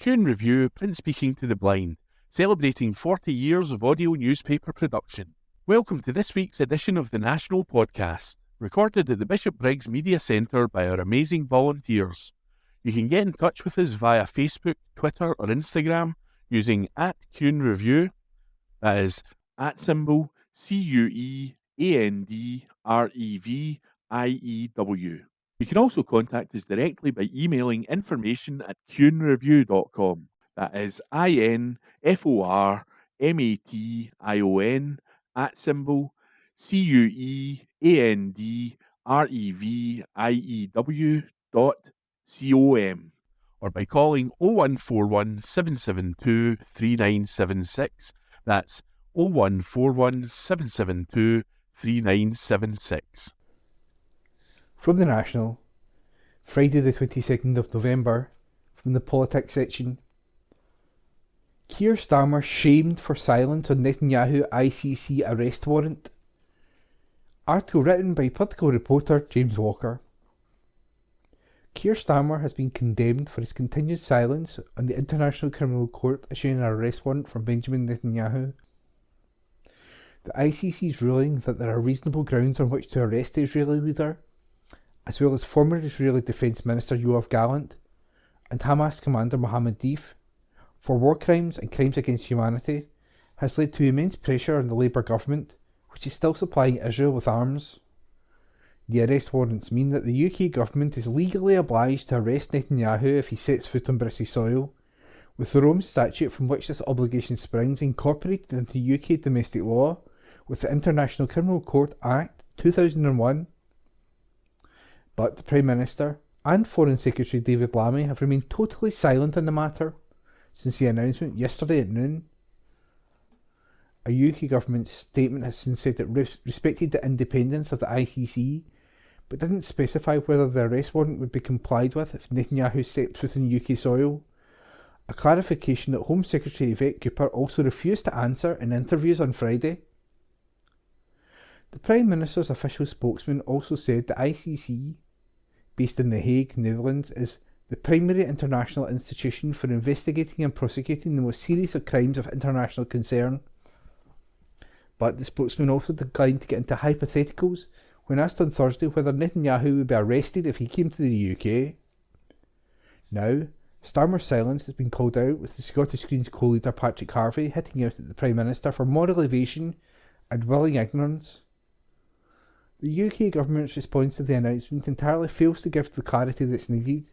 Kuhn Review, print speaking to the blind, celebrating 40 years of audio newspaper production. Welcome to this week's edition of the National Podcast, recorded at the Bishop Briggs Media Centre by our amazing volunteers. You can get in touch with us via Facebook, Twitter or Instagram using @KuhnReview, that is @CuendReview. You can also contact us directly by emailing information@kuhnreview.com. That is INFORMATION or by calling 0141 772 3976. That's 0141 772 3976. From the National, Friday the 22nd of November, from the Politics section. Keir Starmer shamed for silence on Netanyahu ICC arrest warrant. Article written by political reporter James Walker. Keir Starmer has been condemned for his continued silence on the International Criminal Court issuing an arrest warrant for Benjamin Netanyahu. The ICC's ruling that there are reasonable grounds on which to arrest the Israeli leader, as well as former Israeli Defence Minister Yoav Gallant and Hamas commander Mohammed Deif, for war crimes and crimes against humanity, has led to immense pressure on the Labour government, which is still supplying Israel with arms. The arrest warrants mean that the UK government is legally obliged to arrest Netanyahu if he sets foot on British soil, with the Rome Statute from which this obligation springs incorporated into UK domestic law with the International Criminal Court Act 2001. But the Prime Minister and Foreign Secretary David Lammy have remained totally silent on the matter since the announcement yesterday at noon. A UK government statement has since said it respected the independence of the ICC, but didn't specify whether the arrest warrant would be complied with if Netanyahu steps foot on UK soil, a clarification that Home Secretary Yvette Cooper also refused to answer in interviews on Friday. The Prime Minister's official spokesman also said the ICC, based in The Hague, Netherlands, is the primary international institution for investigating and prosecuting the most serious of crimes of international concern. But the spokesman also declined to get into hypotheticals when asked on Thursday whether Netanyahu would be arrested if he came to the UK. Now, Starmer's silence has been called out, with the Scottish Greens co-leader Patrick Harvie hitting out at the Prime Minister for moral evasion and willing ignorance. The UK government's response to the announcement entirely fails to give the clarity that's needed.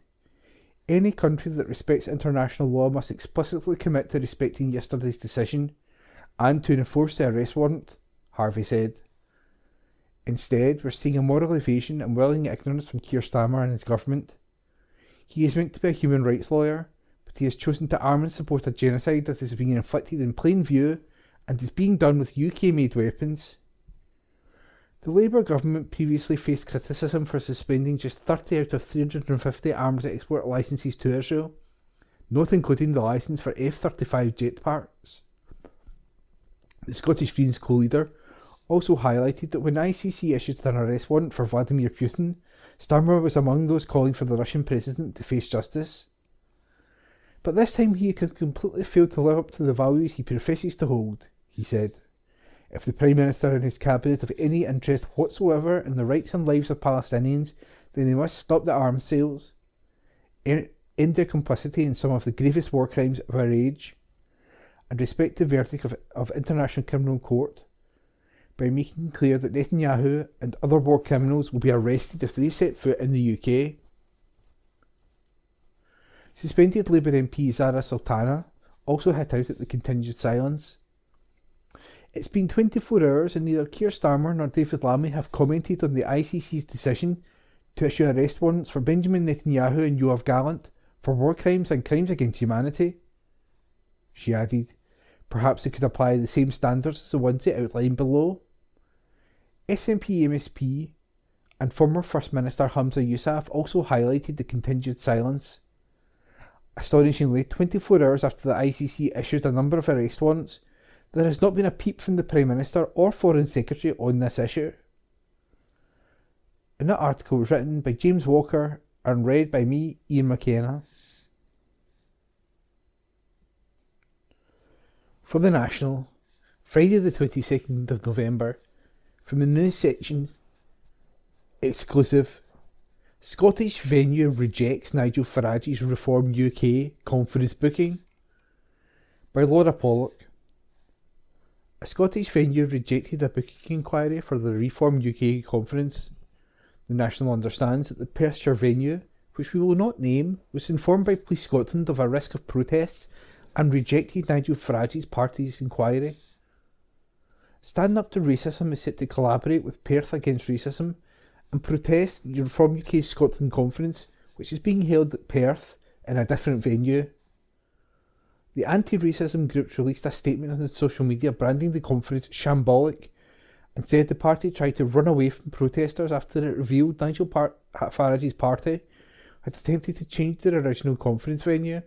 Any country that respects international law must explicitly commit to respecting yesterday's decision and to enforce the arrest warrant, Harvie said. Instead, we're seeing a moral evasion and willing ignorance from Keir Starmer and his government. He is meant to be a human rights lawyer, but he has chosen to arm and support a genocide that is being inflicted in plain view and is being done with UK-made weapons. The Labour government previously faced criticism for suspending just 30 out of 350 arms export licences to Israel, not including the licence for F-35 jet parts. The Scottish Greens co-leader also highlighted that when ICC issued an arrest warrant for Vladimir Putin, Starmer was among those calling for the Russian president to face justice. But this time he had completely failed to live up to the values he professes to hold, he said. If the Prime Minister and his cabinet have any interest whatsoever in the rights and lives of Palestinians, then they must stop the arms sales, end their complicity in some of the gravest war crimes of our age, and respect the verdict of International Criminal Court by making clear that Netanyahu and other war criminals will be arrested if they set foot in the UK. Suspended Labour MP Zara Sultana also hit out at the continued silence. It's been 24 hours and neither Keir Starmer nor David Lammy have commented on the ICC's decision to issue arrest warrants for Benjamin Netanyahu and Yoav Gallant for war crimes and crimes against humanity. She added, perhaps they could apply the same standards as the ones they outlined below. SNP MSP and former First Minister Hamza Yousaf also highlighted the continued silence. Astonishingly, 24 hours after the ICC issued a number of arrest warrants, there has not been a peep from the Prime Minister or Foreign Secretary on this issue. And that article was written by James Walker and read by me, Ian McKenna. From the National, Friday the 22nd of November, from the news section, exclusive, Scottish venue rejects Nigel Farage's Reform UK conference booking, by Laura Pollock. A Scottish venue rejected a booking inquiry for the Reform UK conference. The National understands that the Perthshire venue, which we will not name, was informed by Police Scotland of a risk of protests and rejected Nigel Farage's party's inquiry. Stand Up to Racism is set to collaborate with Perth Against Racism and protest the Reform UK Scotland conference, which is being held at Perth in a different venue. The anti-racism groups released a statement on social media branding the conference shambolic and said the party tried to run away from protesters after it revealed Nigel Farage's party had attempted to change their original conference venue.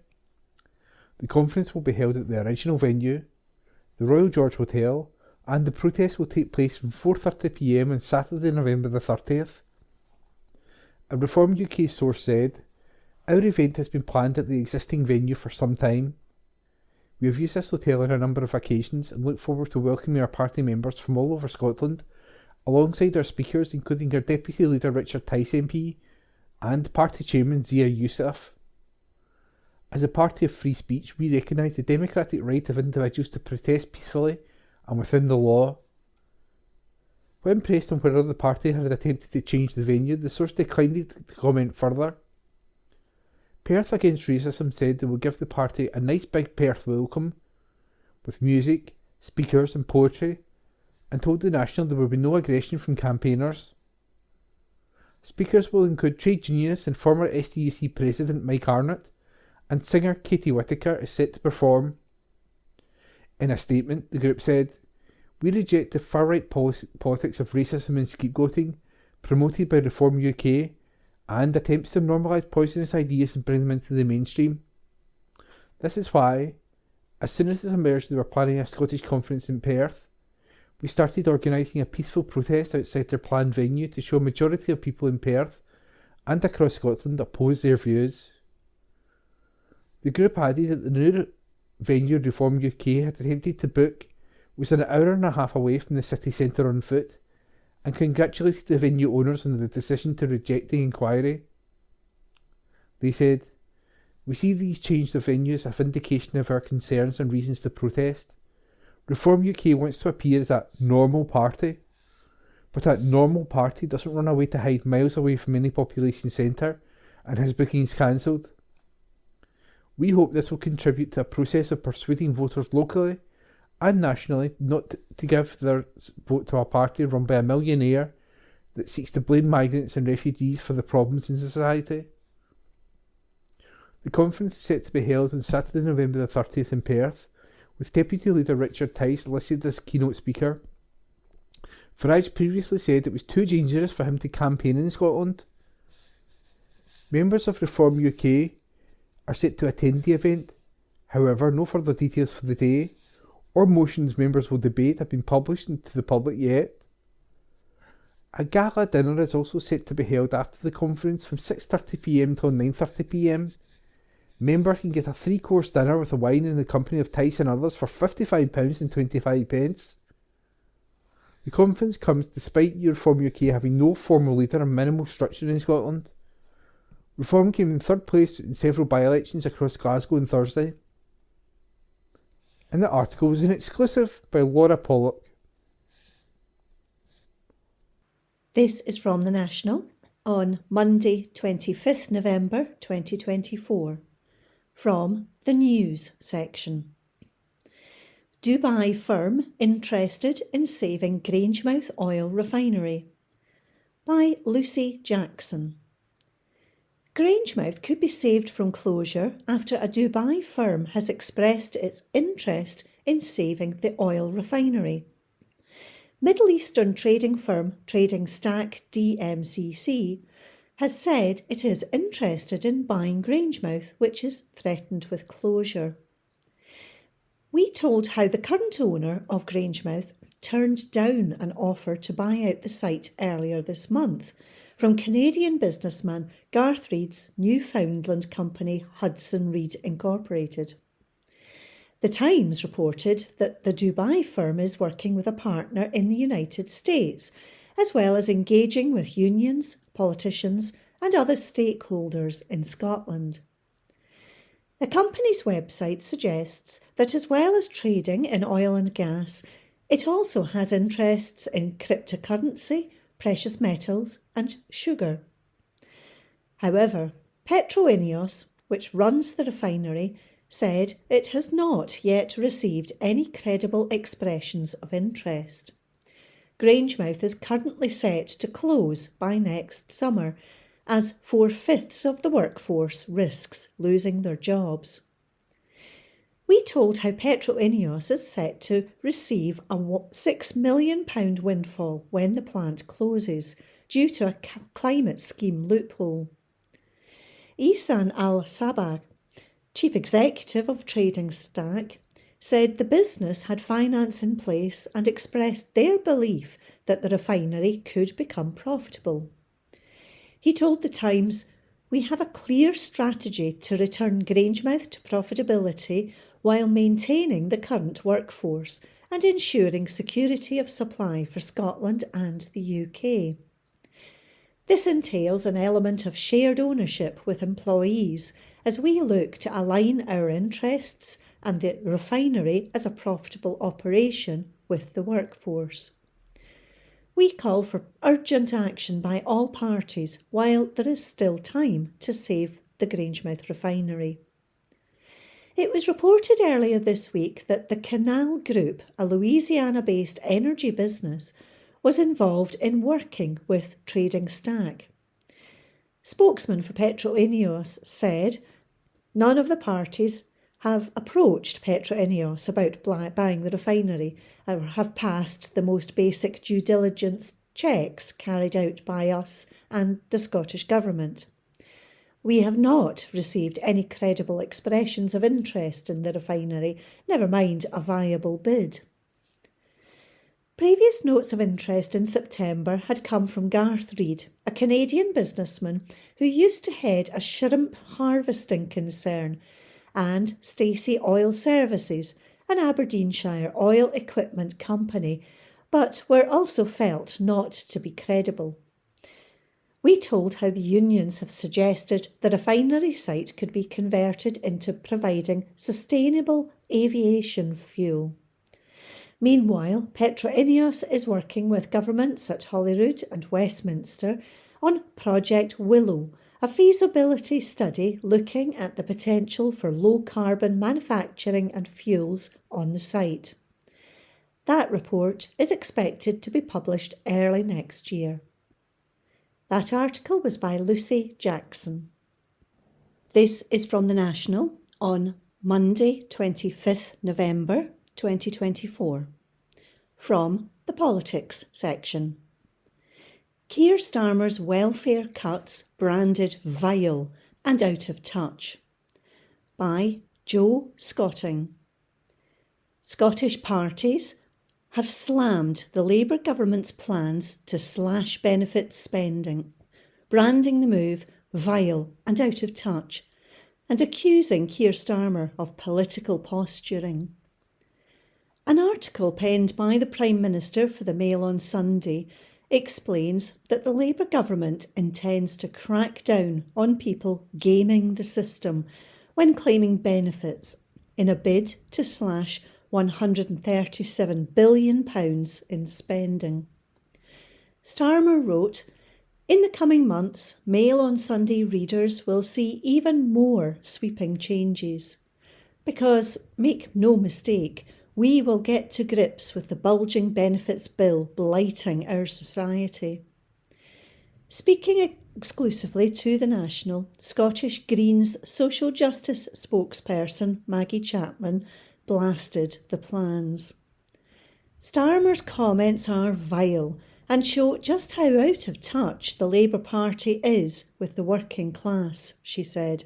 The conference will be held at the original venue, the Royal George Hotel, and the protest will take place from 4:30pm on Saturday, November the 30th. A Reform UK source said, "Our event has been planned at the existing venue for some time. We have used this hotel on a number of occasions and look forward to welcoming our party members from all over Scotland, alongside our speakers including our Deputy Leader Richard Tice MP and Party Chairman Zia Youssef. As a party of free speech, we recognise the democratic right of individuals to protest peacefully and within the law." When pressed on whether the party had attempted to change the venue, the source declined to comment further. Perth Against Racism said they will give the party a nice big Perth welcome, with music, speakers and poetry, and told the National there will be no aggression from campaigners. Speakers will include trade unionist and former SDUC President Mike Arnott, and singer Katie Whittaker is set to perform. In a statement, the group said, "We reject the far-right politics of racism and scapegoating promoted by Reform UK and attempts to normalise poisonous ideas and bring them into the mainstream. This is why, as soon as it emerged they were planning a Scottish conference in Perth, we started organising a peaceful protest outside their planned venue to show a majority of people in Perth and across Scotland oppose their views." The group added that the new venue Reform UK had attempted to book was an hour and a half away from the city centre on foot, and congratulated the venue owners on the decision to reject the inquiry. They said, "We see these changes of venues as a vindication of our concerns and reasons to protest. Reform UK wants to appear as a normal party, but that normal party doesn't run away to hide miles away from any population centre and has bookings cancelled. We hope this will contribute to a process of persuading voters locally and nationally not to give their vote to a party run by a millionaire that seeks to blame migrants and refugees for the problems in society." The conference is set to be held on Saturday, November the 30th in Perth, with Deputy Leader Richard Tice listed as keynote speaker. Farage previously said it was too dangerous for him to campaign in Scotland. Members of Reform UK are set to attend the event. However, no further details for the day or motions members will debate have been published to the public yet. A gala dinner is also set to be held after the conference from 6:30pm till 9:30pm. Members can get a 3-course dinner with a wine in the company of Tice and others for £55.25. The conference comes despite Reform UK having no formal leader and minimal structure in Scotland. Reform came in third place in several by-elections across Glasgow on Thursday. And the article was an exclusive by Laura Pollock. This is from The National on Monday 25th November 2024 from the news section. Dubai firm interested in saving Grangemouth oil refinery by Lucy Jackson. Grangemouth could be saved from closure after a Dubai firm has expressed its interest in saving the oil refinery. Middle Eastern trading firm Trading Stack DMCC has said it is interested in buying Grangemouth, which is threatened with closure. We told how the current owner of Grangemouth turned down an offer to buy out the site earlier this month from Canadian businessman Garth Reid's Newfoundland company Hudson Reid Incorporated. The Times reported that the Dubai firm is working with a partner in the United States, as well as engaging with unions, politicians, and other stakeholders in Scotland. The company's website suggests that as well as trading in oil and gas, it also has interests in cryptocurrency, precious metals, and sugar. However, PetroIneos, which runs the refinery, said it has not yet received any credible expressions of interest. Grangemouth is currently set to close by next summer, as 4/5 of the workforce risks losing their jobs. We told how PetroIneos is set to receive a £6 million windfall when the plant closes, due to a climate scheme loophole. Ihsan Al-Sabah, Chief Executive of Trading Stack, said the business had finance in place and expressed their belief that the refinery could become profitable. He told The Times, "We have a clear strategy to return Grangemouth to profitability while maintaining the current workforce and ensuring security of supply for Scotland and the UK. This entails an element of shared ownership with employees as we look to align our interests and the refinery as a profitable operation with the workforce. We call for urgent action by all parties while there is still time to save the Grangemouth refinery." It was reported earlier this week that the Canal Group, a Louisiana-based energy business, was involved in working with Trading Stack. Spokesman for PetroIneos said none of the parties have approached PetroIneos about buying the refinery or have passed the most basic due diligence checks carried out by us and the Scottish Government. We have not received any credible expressions of interest in the refinery, never mind a viable bid. Previous notes of interest in September had come from Garth Reid, a Canadian businessman who used to head a shrimp harvesting concern, and Stacey Oil Services, an Aberdeenshire oil equipment company, but were also felt not to be credible. We told how the unions have suggested the refinery site could be converted into providing sustainable aviation fuel. Meanwhile, PetroIneos is working with governments at Holyrood and Westminster on Project Willow, a feasibility study looking at the potential for low-carbon manufacturing and fuels on the site. That report is expected to be published early next year. That article was by Lucy Jackson. This is from The National on Monday, 25th November 2024. From the Politics section. Keir Starmer's welfare cuts branded vile and out of touch. By Joe Scotting. Scottish parties have slammed the Labour government's plans to slash benefits spending, branding the move vile and out of touch, and accusing Keir Starmer of political posturing. An article penned by the Prime Minister for the Mail on Sunday explains that the Labour government intends to crack down on people gaming the system when claiming benefits in a bid to slash £137 billion in spending. Starmer wrote, "In the coming months, Mail on Sunday readers will see even more sweeping changes. Because, make no mistake, we will get to grips with the bulging benefits bill blighting our society." Speaking exclusively to The National, Scottish Greens social justice spokesperson Maggie Chapman blasted the plans. Starmer's comments are vile and show just how out of touch the Labour Party is with the working class, she said.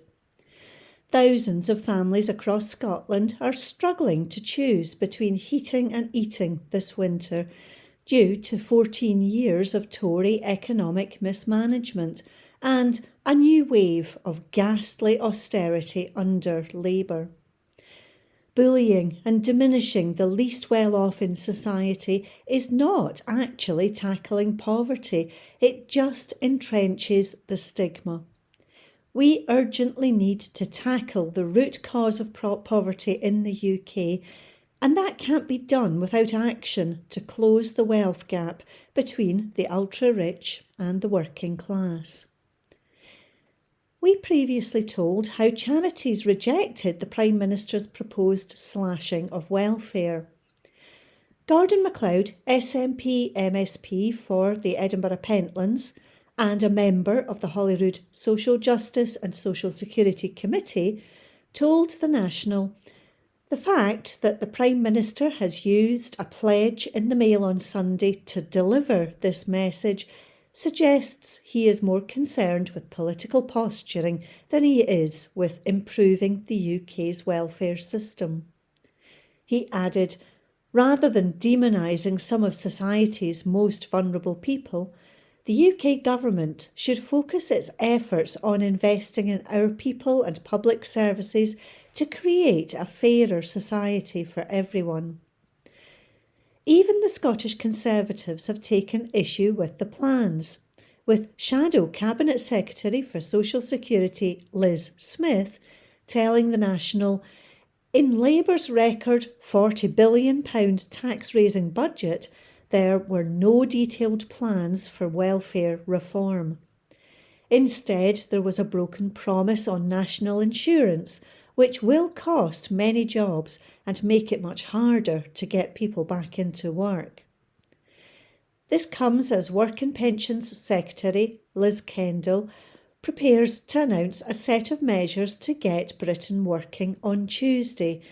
Thousands of families across Scotland are struggling to choose between heating and eating this winter due to 14 years of Tory economic mismanagement and a new wave of ghastly austerity under Labour. bullying and diminishing the least well-off in society is not actually tackling poverty. It just entrenches the stigma. We urgently need to tackle the root cause of poverty in the UK, and that can't be done without action to close the wealth gap between the ultra-rich and the working class. We previously told how charities rejected the Prime Minister's proposed slashing of welfare. Gordon MacLeod, SNP MSP for the Edinburgh Pentlands and a member of the Holyrood Social Justice and Social Security Committee, told The National, "The fact that the Prime Minister has used a pledge in the Mail on Sunday to deliver this message suggests he is more concerned with political posturing than he is with improving the UK's welfare system." He added, "Rather than demonising some of society's most vulnerable people, the UK government should focus its efforts on investing in our people and public services to create a fairer society for everyone." Even the Scottish Conservatives have taken issue with the plans, with Shadow Cabinet Secretary for Social Security Liz Smith telling The National, "In Labour's record £40 billion tax-raising budget, there were no detailed plans for welfare reform. Instead, there was a broken promise on national insurance, which will cost many jobs and make it much harder to get people back into work." This comes as Work and Pensions Secretary Liz Kendall prepares to announce a set of measures to get Britain working on Tuesday,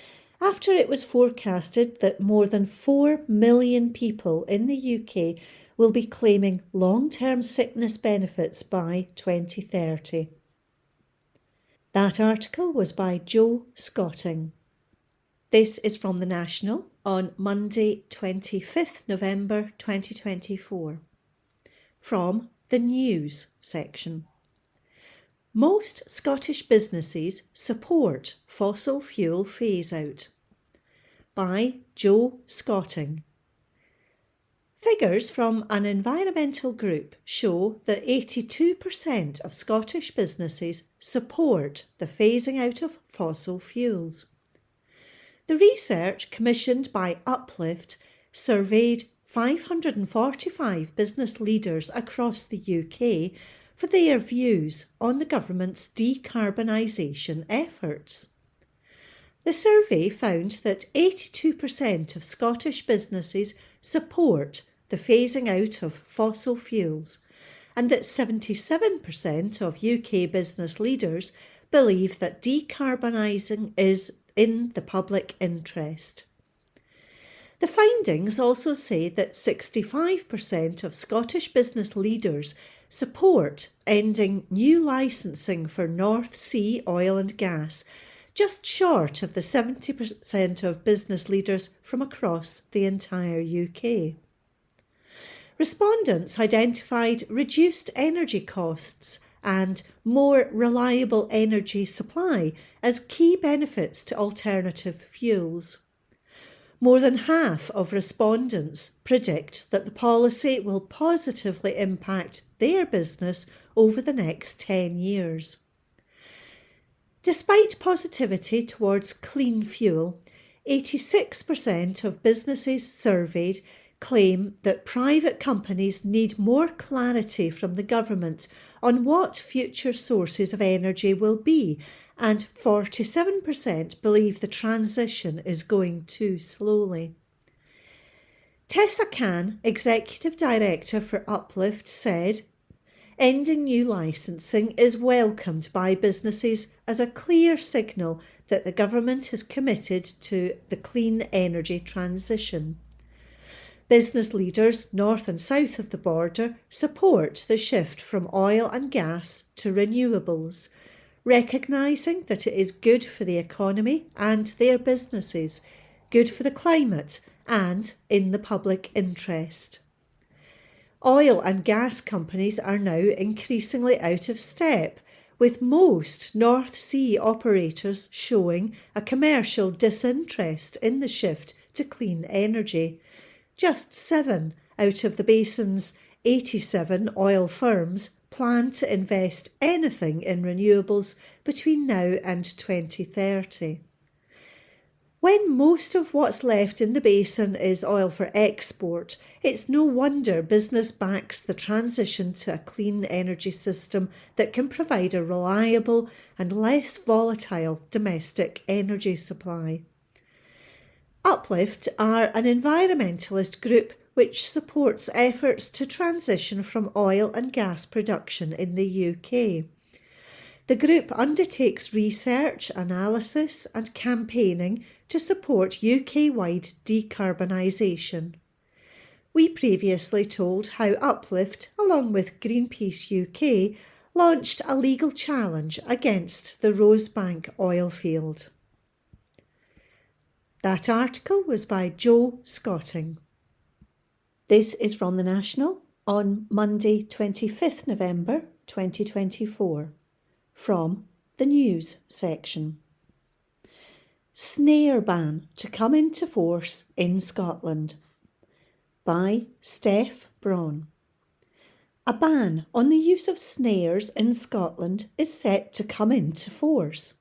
after it was forecasted that more than 4 million people in the UK will be claiming long-term sickness benefits by 2030. That article was by Jo Scotting. This is from The National on Monday, 25th November 2024. From the News section. Most Scottish businesses support fossil fuel phase-out. By Jo Scotting. Figures from an environmental group show that 82% of Scottish businesses support the phasing out of fossil fuels. The research commissioned by Uplift surveyed 545 business leaders across the UK for their views on the government's decarbonisation efforts. The survey found that 82% of Scottish businesses support the phasing out of fossil fuels, and that 77% of UK business leaders believe that decarbonising is in the public interest. The findings also say that 65% of Scottish business leaders support ending new licensing for North Sea oil and gas, just short of the 70% of business leaders from across the entire UK. Respondents identified reduced energy costs and more reliable energy supply as key benefits to alternative fuels. More than half of respondents predict that the policy will positively impact their business over the next 10 years. Despite positivity towards clean fuel, 86% of businesses surveyed claim that private companies need more clarity from the government on what future sources of energy will be, and 47% believe the transition is going too slowly. Tessa Khan, Executive Director for Uplift, said, "Ending new licensing is welcomed by businesses as a clear signal that the government is committed to the clean energy transition. Business leaders north and south of the border support the shift from oil and gas to renewables, recognising that it is good for the economy and their businesses, good for the climate and in the public interest." Oil and gas companies are now increasingly out of step with most North Sea operators showing a commercial disinterest in the shift to clean energy. Just 7 out of the basin's 87 oil firms plan to invest anything in renewables between now and 2030. When most of what's left in the basin is oil for export, it's no wonder business backs the transition to a clean energy system that can provide a reliable and less volatile domestic energy supply. Uplift are an environmentalist group which supports efforts to transition from oil and gas production in the UK. The group undertakes research, analysis and campaigning to support UK-wide decarbonisation. We previously told how Uplift, along with Greenpeace UK, launched a legal challenge against the Rosebank oil field. That article was by Joe Scotting. This is from The National on Monday 25th November 2024. From the news section. Snare ban to come into force in Scotland by Steph Braun. A ban on the use of snares in Scotland is set to come into force.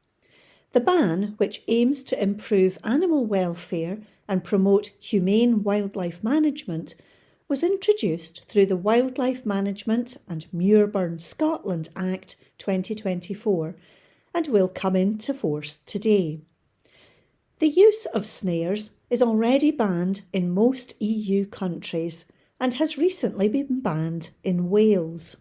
The ban, which aims to improve animal welfare and promote humane wildlife management, was introduced through the Wildlife Management and Muirburn Scotland Act 2024 and will come into force today. The use of snares is already banned in most EU countries and has recently been banned in Wales.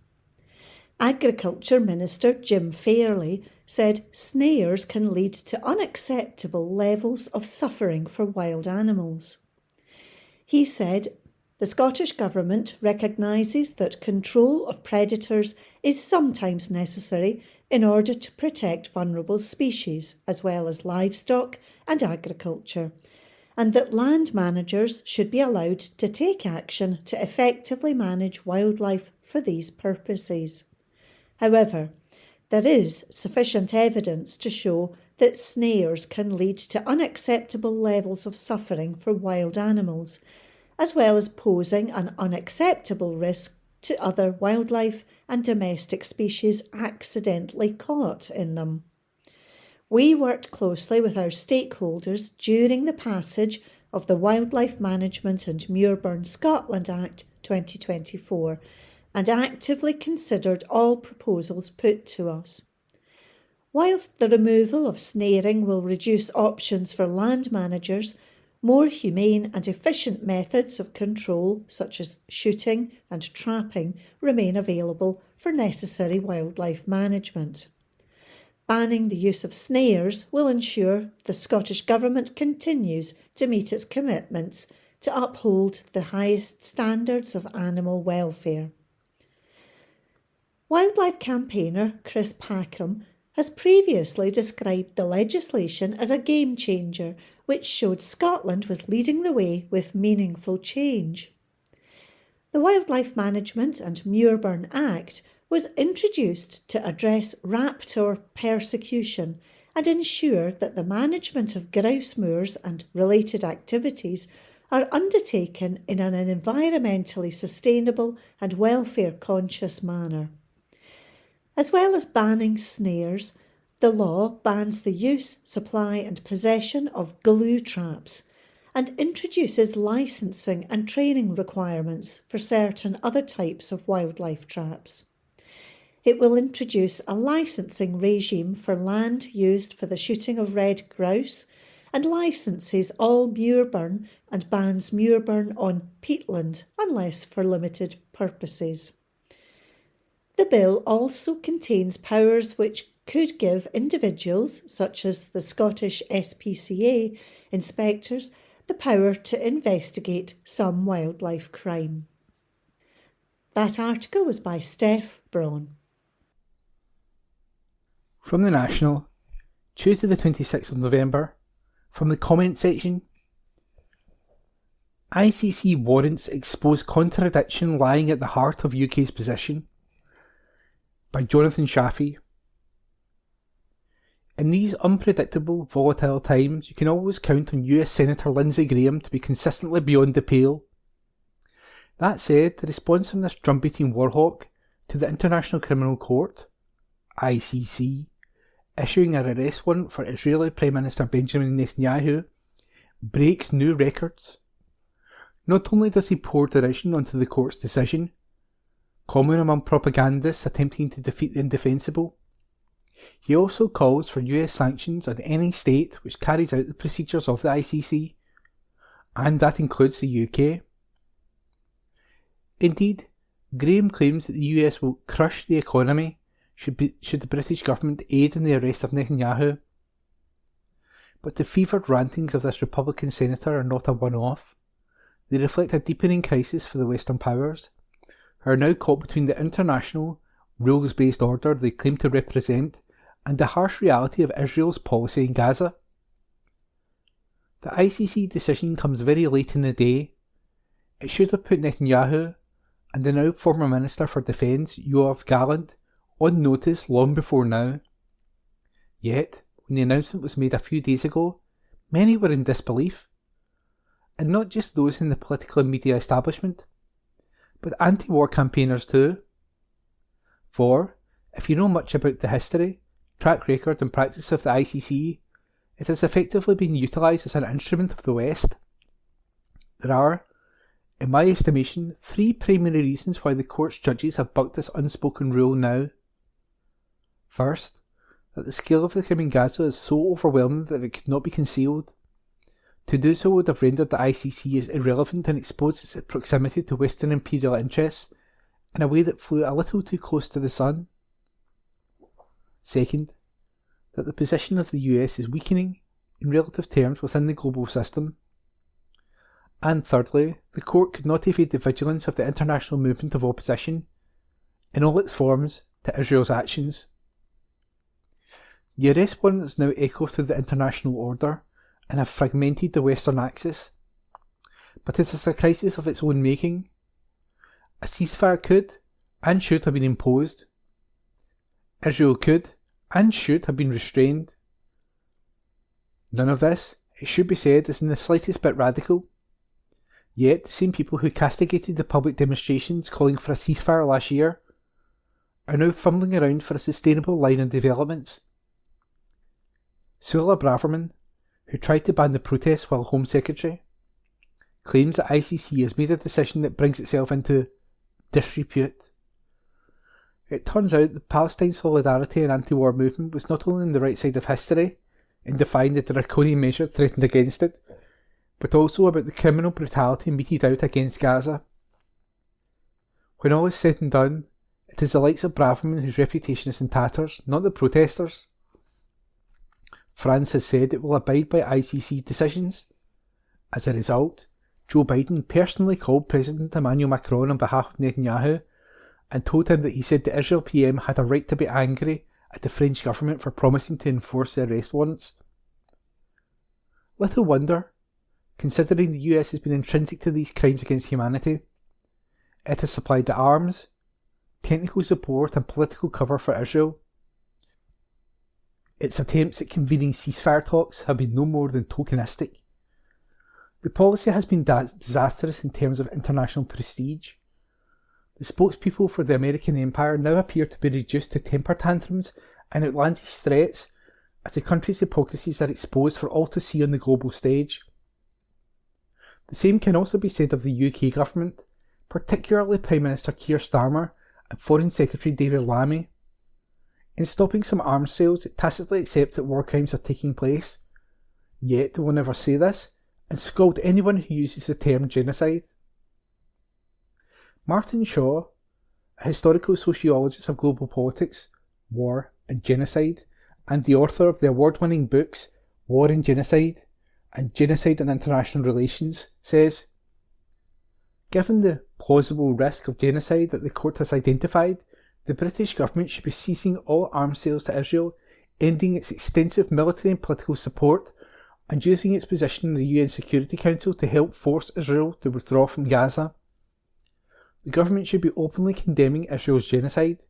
Agriculture Minister Jim Fairley said snares can lead to unacceptable levels of suffering for wild animals. He said, "The Scottish Government recognises that control of predators is sometimes necessary in order to protect vulnerable species as well as livestock and agriculture, and that land managers should be allowed to take action to effectively manage wildlife for these purposes. However, there is sufficient evidence to show that snares can lead to unacceptable levels of suffering for wild animals, as well as posing an unacceptable risk to other wildlife and domestic species accidentally caught in them. We worked closely with our stakeholders during the passage of the Wildlife Management and Muirburn Scotland Act 2024 and actively considered all proposals put to us. Whilst the removal of snaring will reduce options for land managers, more humane and efficient methods of control, such as shooting and trapping, remain available for necessary wildlife management. Banning the use of snares will ensure the Scottish Government continues to meet its commitments to uphold the highest standards of animal welfare. Wildlife campaigner Chris Packham has previously described the legislation as a game changer, which showed Scotland was leading the way with meaningful change. The Wildlife Management and Muirburn Act was introduced to address raptor persecution and ensure that the management of grouse moors and related activities are undertaken in an environmentally sustainable and welfare-conscious manner. As well as banning snares, the law bans the use, supply and possession of glue traps and introduces licensing and training requirements for certain other types of wildlife traps. It will introduce a licensing regime for land used for the shooting of red grouse and licenses all Muirburn and bans Muirburn on peatland unless for limited purposes. The bill also contains powers which could give individuals, such as the Scottish SPCA inspectors, the power to investigate some wildlife crime. That article was by Steph Braun. From The National, Tuesday the 26th of November, from the comment section. ICC warrants expose contradiction lying at the heart of UK's position, by Jonathan Shafi. In these unpredictable, volatile times, you can always count on US Senator Lindsey Graham to be consistently beyond the pale. That said, the response from this drum-beating warhawk to the International Criminal Court, ICC, issuing an arrest warrant for Israeli Prime Minister Benjamin Netanyahu, breaks new records. Not only does he pour derision onto the court's decision, common among propagandists attempting to defeat the indefensible, he also calls for US sanctions on any state which carries out the procedures of the ICC, and that includes the UK. Indeed, Graham claims that the US will crush the economy should the British government aid in the arrest of Netanyahu. But the fevered rantings of this Republican senator are not a one-off. They reflect a deepening crisis for the Western powers, who are now caught between the international, rules-based order they claim to represent and the harsh reality of Israel's policy in Gaza. The ICC decision comes very late in the day. It should have put Netanyahu and the now former Minister for Defence, Yoav Gallant, on notice long before now. Yet, when the announcement was made a few days ago, many were in disbelief. And not just those in the political and media establishment, but anti-war campaigners too. For, if you know much about the history, track record and practice of the ICC, it has effectively been utilised as an instrument of the West. There are, in my estimation, three primary reasons why the court's judges have bucked this unspoken rule now. First, that the scale of the crime in Gaza is so overwhelming that it could not be concealed. To do so would have rendered the ICC as irrelevant and exposed its proximity to Western imperial interests in a way that flew a little too close to the sun. Second, that the position of the US is weakening in relative terms within the global system. And thirdly, the court could not evade the vigilance of the international movement of opposition, in all its forms, to Israel's actions. The arrest warrants now echo through the international order and have fragmented the Western axis. But it is a crisis of its own making. A ceasefire could and should have been imposed. Israel could and should have been restrained. None of this, it should be said, is in the slightest bit radical. Yet the same people who castigated the public demonstrations calling for a ceasefire last year are now fumbling around for a sustainable line of developments. Suella Braverman, who tried to ban the protests while Home Secretary, claims that ICC has made a decision that brings itself into disrepute. It turns out the Palestine solidarity and anti-war movement was not only on the right side of history in defying the draconian measure threatened against it, but also about the criminal brutality meted out against Gaza. When all is said and done, it is the likes of Braverman whose reputation is in tatters, not the protesters. France has said it will abide by ICC decisions. As a result, Joe Biden personally called President Emmanuel Macron on behalf of Netanyahu and told him that he said the Israel PM had a right to be angry at the French government for promising to enforce the arrest warrants. Little wonder, considering the US has been intrinsic to these crimes against humanity. It has supplied the arms, technical support and political cover for Israel. Its attempts at convening ceasefire talks have been no more than tokenistic. The policy has been disastrous in terms of international prestige. The spokespeople for the American empire now appear to be reduced to temper tantrums and outlandish threats as the country's hypocrisies are exposed for all to see on the global stage. The same can also be said of the UK government, particularly Prime Minister Keir Starmer and Foreign Secretary David Lammy. In stopping some arms sales, it tacitly accepts that war crimes are taking place, yet they will never say this, and scold anyone who uses the term genocide. Martin Shaw, a historical sociologist of global politics, war and genocide, and the author of the award-winning books War and Genocide and Genocide and International Relations, says, "Given the plausible risk of genocide that the court has identified, the British government should be ceasing all arms sales to Israel, ending its extensive military and political support, and using its position in the UN Security Council to help force Israel to withdraw from Gaza. The government should be openly condemning Israel's genocide,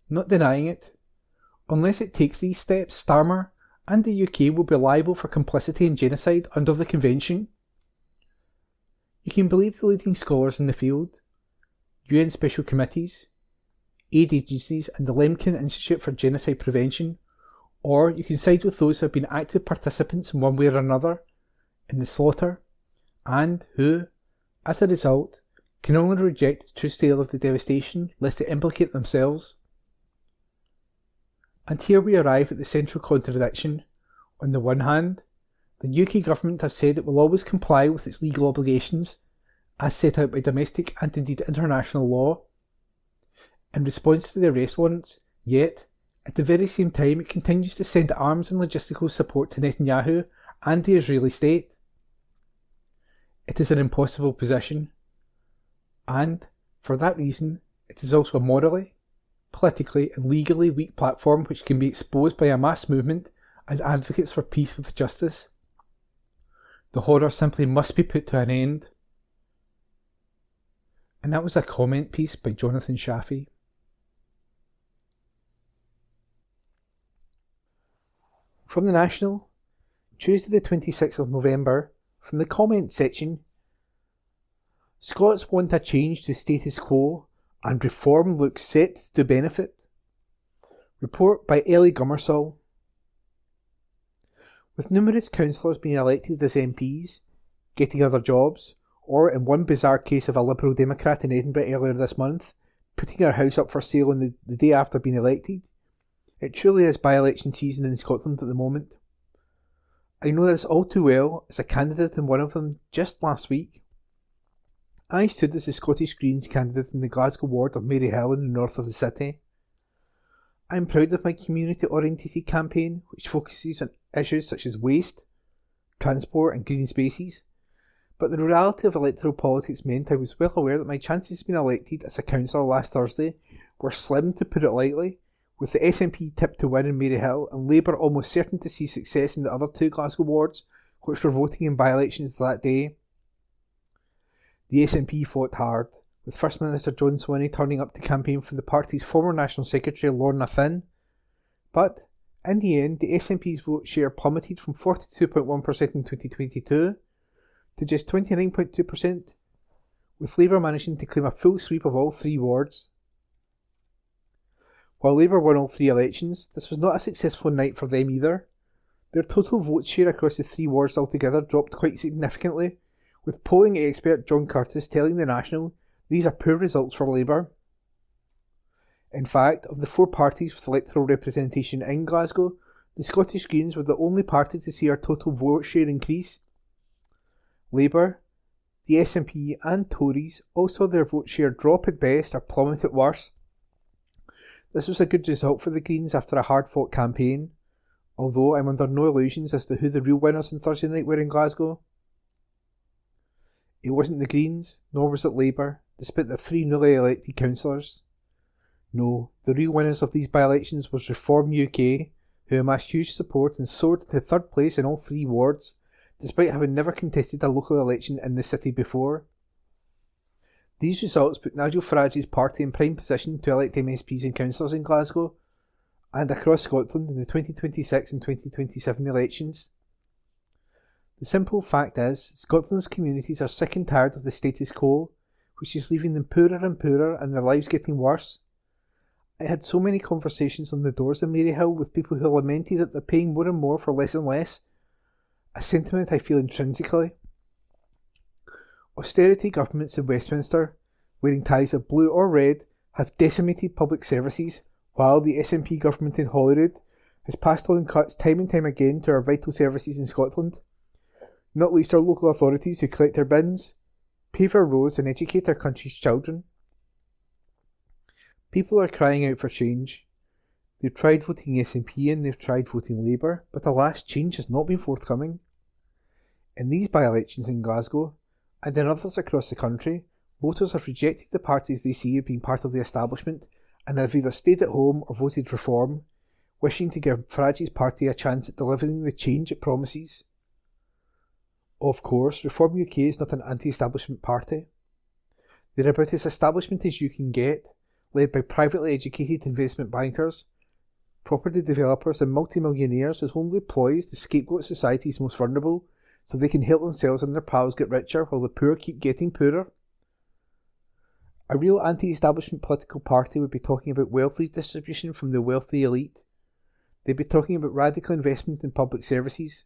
not denying it. Unless it takes these steps, Starmer, and the UK will be liable for complicity in genocide under the Convention. You can believe the leading scholars in the field, UN special committees, aid agencies and the Lemkin Institute for Genocide Prevention, or you can side with those who have been active participants in one way or another in the slaughter, and who, as a result, can only reject the true scale of the devastation lest they implicate themselves. And here we arrive at the central contradiction. On the one hand, the UK government have said it will always comply with its legal obligations, as set out by domestic and indeed international law, in response to the arrest warrants, yet, at the very same time it continues to send arms and logistical support to Netanyahu and the Israeli state. It is an impossible position, and, for that reason, it is also a morally, politically and legally weak platform which can be exposed by a mass movement and advocates for peace with justice. The horror simply must be put to an end. And that was a comment piece by Jonathan Shafi. From the National, Tuesday the 26th of November, from the comment section, Scots want a change to status quo and reform looks set to benefit. Report by Ellie Gummersall. With numerous councillors being elected as MPs, getting other jobs, or in one bizarre case of a Liberal Democrat in Edinburgh earlier this month, putting her house up for sale on the day after being elected, it truly is by-election season in Scotland at the moment. I know this all too well as a candidate in one of them just last week. I stood as the Scottish Greens candidate in the Glasgow ward of Maryhill in the north of the city. I am proud of my community-orientated campaign, which focuses on issues such as waste, transport and green spaces, but the reality of electoral politics meant I was well aware that my chances of being elected as a councillor last Thursday were slim, to put it lightly, with the SNP tipped to win in Maryhill and Labour almost certain to see success in the other two Glasgow wards which were voting in by-elections that day. The SNP fought hard, with First Minister John Swinney turning up to campaign for the party's former National Secretary Lorna Finn, but in the end the SNP's vote share plummeted from 42.1% in 2022 to just 29.2%, with Labour managing to claim a full sweep of all three wards. While Labour won all three elections, this was not a successful night for them either. Their total vote share across the three wards altogether dropped quite significantly, with polling expert John Curtis telling The National these are poor results for Labour. In fact, of the four parties with electoral representation in Glasgow, the Scottish Greens were the only party to see our total vote share increase. Labour, the SNP and Tories all saw their vote share drop at best or plummet at worst. This was a good result for the Greens after a hard-fought campaign, although I'm under no illusions as to who the real winners on Thursday night were in Glasgow. It wasn't the Greens, nor was it Labour, despite the three newly elected councillors. No, the real winners of these by-elections was Reform UK, who amassed huge support and soared to third place in all three wards, despite having never contested a local election in the city before. These results put Nigel Farage's party in prime position to elect MSPs and councillors in Glasgow and across Scotland in the 2026 and 2027 elections. The simple fact is, Scotland's communities are sick and tired of the status quo, which is leaving them poorer and poorer and their lives getting worse. I had so many conversations on the doors in Maryhill with people who lamented that they're paying more and more for less and less, a sentiment I feel intrinsically. Austerity governments in Westminster, wearing ties of blue or red, have decimated public services, while the SNP government in Holyrood has passed on cuts time and time again to our vital services in Scotland, not least our local authorities who collect our bins, pave our roads and educate our country's children. People are crying out for change. They've tried voting SNP and they've tried voting Labour, but alas, change has not been forthcoming. In these by-elections in Glasgow, and in others across the country, voters have rejected the parties they see as being part of the establishment and have either stayed at home or voted Reform, wishing to give Farage's party a chance at delivering the change it promises. Of course, Reform UK is not an anti-establishment party. They're about as establishment as you can get, led by privately educated investment bankers, property developers and multimillionaires whose only ploy is to scapegoat society's most vulnerable so they can help themselves and their pals get richer while the poor keep getting poorer. A real anti-establishment political party would be talking about wealth redistribution from the wealthy elite. They'd be talking about radical investment in public services,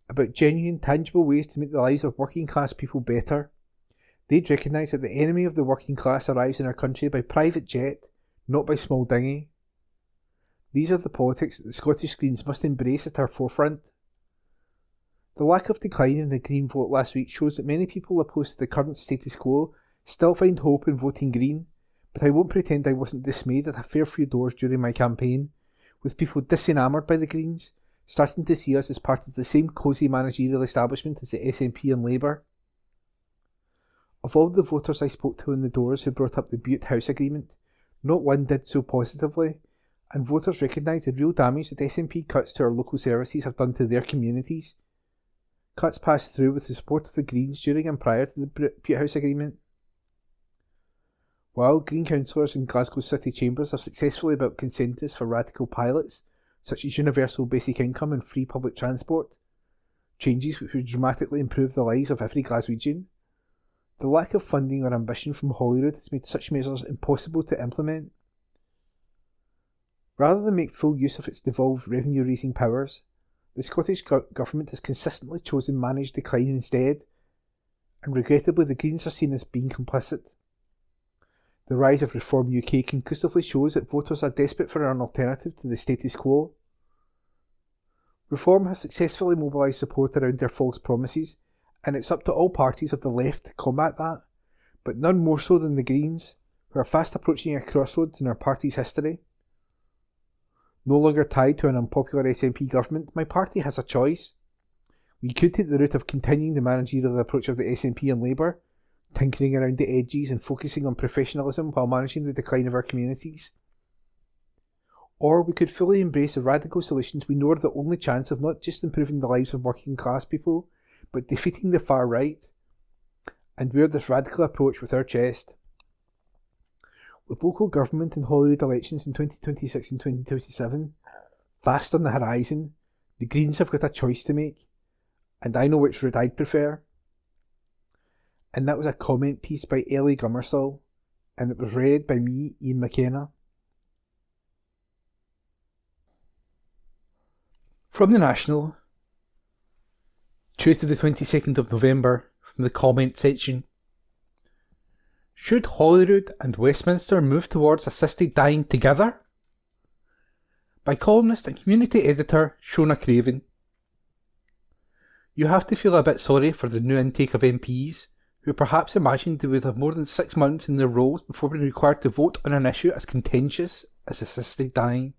about genuine, tangible ways to make the lives of working class people better. They'd recognise that the enemy of the working class arrives in our country by private jet, not by small dinghy. These are the politics that the Scottish Greens must embrace at our forefront. The lack of decline in the Green vote last week shows that many people opposed to the current status quo still find hope in voting Green, but I won't pretend I wasn't dismayed at a fair few doors during my campaign, with people disenamoured by the Greens, starting to see us as part of the same cosy managerial establishment as the SNP and Labour. Of all the voters I spoke to in the doors who brought up the Bute House Agreement, not one did so positively, and voters recognise the real damage that SNP cuts to our local services have done to their communities. Cuts passed through with the support of the Greens during and prior to the Bute House Agreement. While Green councillors in Glasgow City Chambers have successfully built consensus for radical pilots, such as universal basic income and free public transport, changes which would dramatically improve the lives of every Glaswegian, the lack of funding or ambition from Holyrood has made such measures impossible to implement. Rather than make full use of its devolved revenue-raising powers, the Scottish Government has consistently chosen managed decline instead, and regrettably the Greens are seen as being complicit. The rise of Reform UK conclusively shows that voters are desperate for an alternative to the status quo. Reform has successfully mobilised support around their false promises, and it's up to all parties of the left to combat that, but none more so than the Greens, who are fast approaching a crossroads in our party's history. No longer tied to an unpopular SNP government, my party has a choice. We could take the route of continuing the managerial approach of the SNP and Labour, tinkering around the edges and focusing on professionalism while managing the decline of our communities. Or we could fully embrace the radical solutions we know are the only chance of not just improving the lives of working class people, but defeating the far right, and wear this radical approach with our chest. With local government and Holyrood elections in 2026 and 2027 fast on the horizon, the Greens have got a choice to make, and I know which route I'd prefer. And that was a comment piece by Ellie Gummersall, and it was read by me, Ian McKenna. From the National, Tuesday the 22nd of November, from the comment section. Should Holyrood and Westminster move towards assisted dying together? By columnist and community editor Shona Craven. You have to feel a bit sorry for the new intake of MPs, who perhaps imagined they would have more than 6 months in their roles before being required to vote on an issue as contentious as assisted dying.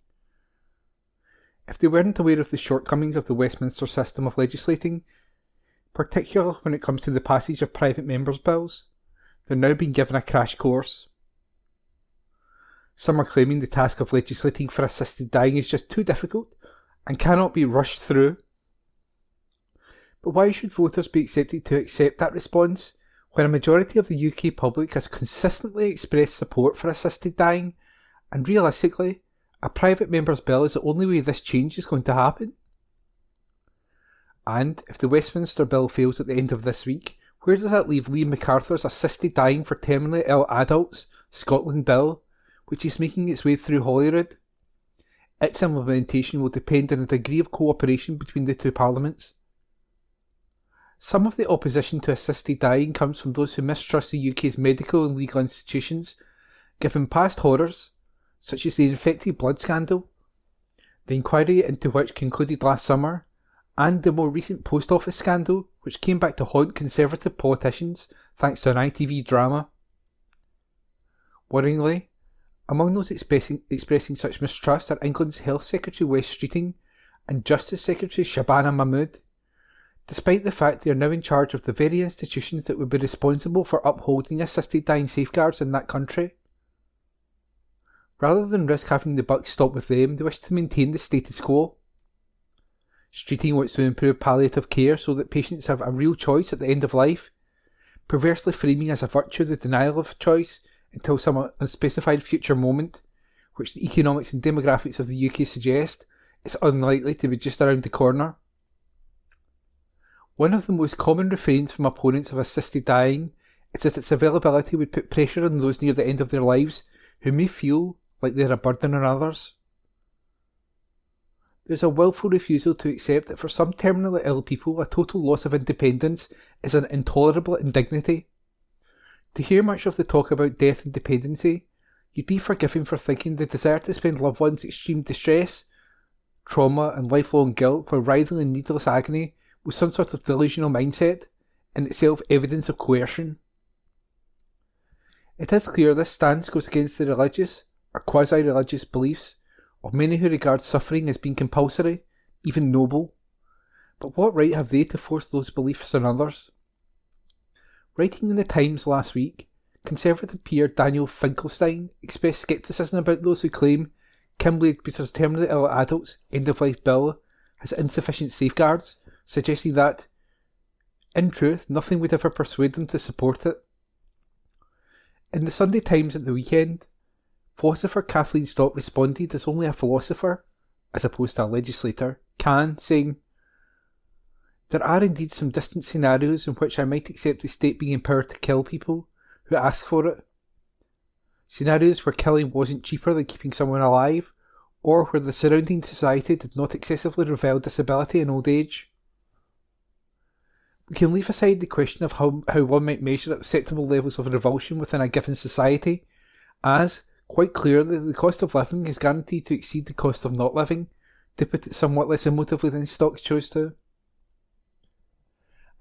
If they weren't aware of the shortcomings of the Westminster system of legislating, particularly when it comes to the passage of private members' bills, they're now being given a crash course. Some are claiming the task of legislating for assisted dying is just too difficult and cannot be rushed through. But why should voters be expected to accept that response when a majority of the UK public has consistently expressed support for assisted dying, and realistically, a private member's bill is the only way this change is going to happen? And if the Westminster bill fails at the end of this week, where does that leave Liam MacArthur's Assisted Dying for Terminally Ill Adults Scotland Bill, which is making its way through Holyrood? Its implementation will depend on a degree of cooperation between the two parliaments. Some of the opposition to assisted dying comes from those who mistrust the UK's medical and legal institutions, given past horrors, such as the infected blood scandal, the inquiry into which concluded last summer, and the more recent post office scandal, which came back to haunt Conservative politicians thanks to an ITV drama. Worryingly, among those expressing such mistrust are England's Health Secretary Wes Streeting and Justice Secretary Shabana Mahmood, despite the fact they are now in charge of the very institutions that would be responsible for upholding assisted dying safeguards in that country. Rather than risk having the buck stop with them, they wish to maintain the status quo. Streeting wants to improve palliative care so that patients have a real choice at the end of life, perversely framing as a virtue the denial of choice until some unspecified future moment, which the economics and demographics of the UK suggest, it's unlikely to be just around the corner. One of the most common refrains from opponents of assisted dying is that its availability would put pressure on those near the end of their lives who may feel like they're a burden on others. There's a willful refusal to accept that for some terminally ill people a total loss of independence is an intolerable indignity. To hear much of the talk about death and dependency, you'd be forgiven for thinking the desire to spend loved ones' extreme distress, trauma and lifelong guilt while writhing in needless agony was some sort of delusional mindset, in itself evidence of coercion. It is clear this stance goes against the religious or quasi-religious beliefs of many who regard suffering as being compulsory, even noble. But what right have they to force those beliefs on others? Writing in the Times last week, Conservative peer Daniel Finkelstein expressed scepticism about those who claim Kim Leadbeater's terminally ill adults end-of-life bill has insufficient safeguards, suggesting that, in truth, nothing would ever persuade them to support it. In the Sunday Times at the weekend, philosopher Kathleen Stott responded as only a philosopher, as opposed to a legislator, can, saying, "There are indeed some distant scenarios in which I might accept the state being empowered to kill people who ask for it. Scenarios where killing wasn't cheaper than keeping someone alive, or where the surrounding society did not excessively revile disability in old age. We can leave aside the question of how one might measure acceptable levels of revulsion within a given society, as, quite clearly, the cost of living is guaranteed to exceed the cost of not living, to put it somewhat less emotively than Stock chose to.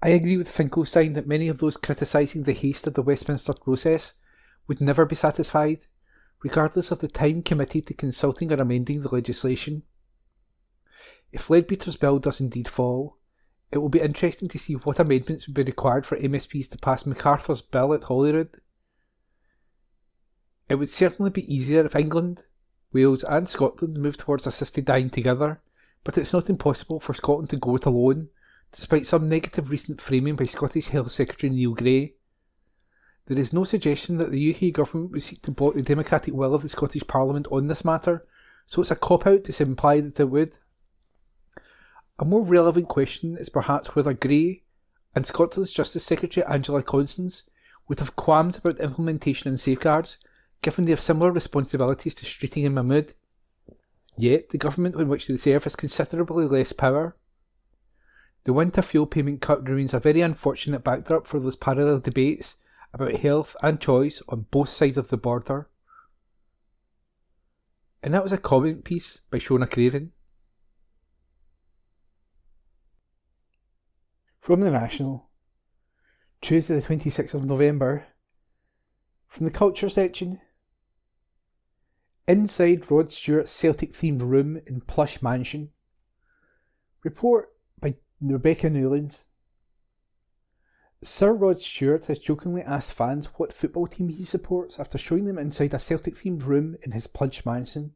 I agree with Finkelstein that many of those criticising the haste of the Westminster process would never be satisfied, regardless of the time committed to consulting or amending the legislation. If Leadbeater's bill does indeed fall, it will be interesting to see what amendments would be required for MSPs to pass MacArthur's bill at Holyrood. It would certainly be easier if England, Wales and Scotland moved towards assisted dying together, but it's not impossible for Scotland to go it alone, despite some negative recent framing by Scottish Health Secretary Neil Gray. There is no suggestion that the UK government would seek to block the democratic will of the Scottish Parliament on this matter, so it's a cop-out to imply that it would. A more relevant question is perhaps whether Gray and Scotland's Justice Secretary Angela Constance would have qualms about implementation and safeguards, given they have similar responsibilities to Streeting and Mahmood. Yet, the government on which they serve has considerably less power. The winter fuel payment cut remains a very unfortunate backdrop for those parallel debates about health and choice on both sides of the border. And that was a comment piece by Shona Craven. From the National, Tuesday the 26th of November, from the Culture section. Inside Rod Stewart's Celtic-themed room in plush mansion. Report by Rebecca Newlands. Sir Rod Stewart has jokingly asked fans what football team he supports after showing them inside a Celtic-themed room in his plush mansion.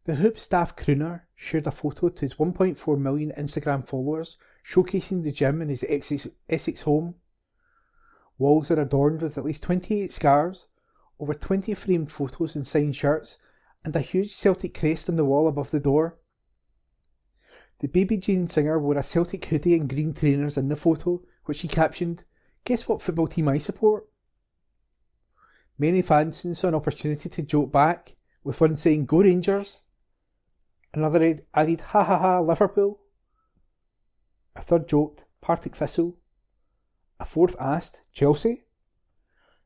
The Hoop staff crooner shared a photo to his 1.4 million Instagram followers showcasing the gym in his Essex home. Walls are adorned with at least 28 scarves, over 20 framed photos and signed shirts, and a huge Celtic crest on the wall above the door. The Baby Jane singer wore a Celtic hoodie and green trainers in the photo, which he captioned, "Guess what football team I support?" Many fans soon saw an opportunity to joke back, with one saying, "Go Rangers!" Another added, "Ha ha ha, Liverpool!" A third joked, "Partick Thistle." A fourth asked, "Chelsea?"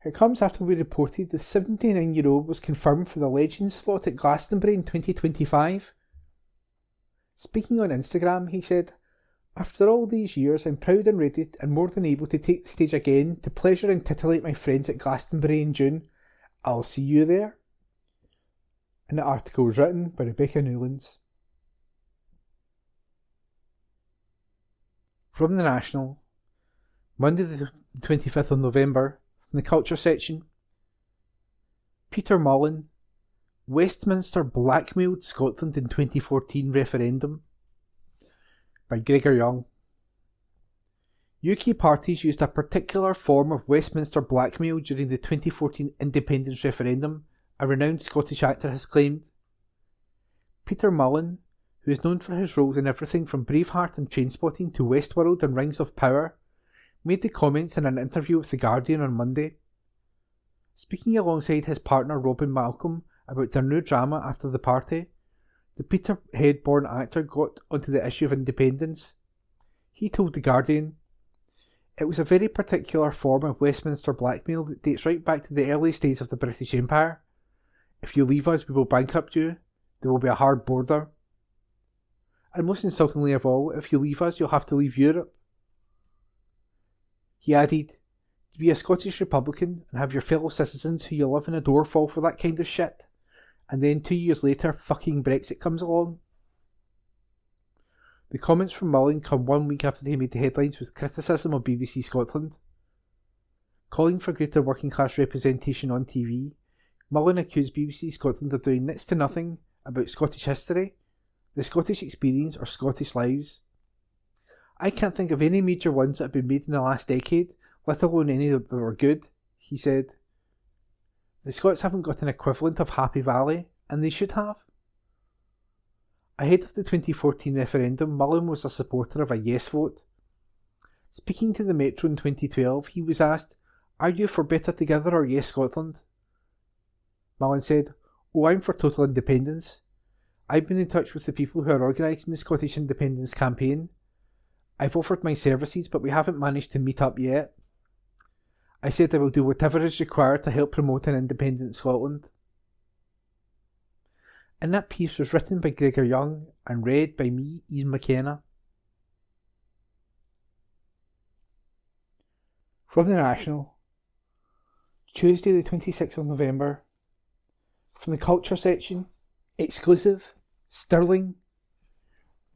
It comes after we reported the 79-year-old was confirmed for the Legends slot at Glastonbury in 2025. Speaking on Instagram, he said, "After all these years, I'm proud and ready and more than able to take the stage again to pleasure and titillate my friends at Glastonbury in June. I'll see you there." And the article was written by Rebecca Newlands. From the National, Monday the 25th of November, from the Culture section. Peter Mullen, Westminster blackmailed Scotland in 2014 referendum, by Gregor Young. UK parties used a particular form of Westminster blackmail during the 2014 independence referendum, a renowned Scottish actor, has claimed. Peter Mullen, who is known for his roles in everything from Braveheart and Trainspotting to Westworld and Rings of Power, made the comments in an interview with The Guardian on Monday. Speaking alongside his partner Robin Malcolm about their new drama After the Party, the Peterhead-born actor got onto the issue of independence. He told The Guardian, "It was a very particular form of Westminster blackmail that dates right back to the earliest days of the British Empire. If you leave us, we will bankrupt you. There will be a hard border. And most insultingly of all, if you leave us, you'll have to leave Europe." He added, "To be a Scottish Republican and have your fellow citizens who you love and adore fall for that kind of shit, and then 2 years later fucking Brexit comes along." The comments from Mullen come 1 week after he made the headlines with criticism of BBC Scotland. Calling for greater working class representation on TV, Mullen accused BBC Scotland of doing next to nothing about Scottish history, the Scottish experience or Scottish lives. "I can't think of any major ones that have been made in the last decade, let alone any that were good," he said. "The Scots haven't got an equivalent of Happy Valley, and they should have." Ahead of the 2014 referendum, Mullen was a supporter of a yes vote. Speaking to the Metro in 2012, he was asked, "Are you for Better Together or Yes Scotland?" Mullen said, "Oh, I'm for total independence. I've been in touch with the people who are organising the Scottish independence campaign. I've offered my services, but we haven't managed to meet up yet. I said I will do whatever is required to help promote an independent Scotland." And that piece was written by Gregor Young and read by me, Ian McKenna. From the National, Tuesday the 26th of November. From the Culture section, exclusive, Stirling.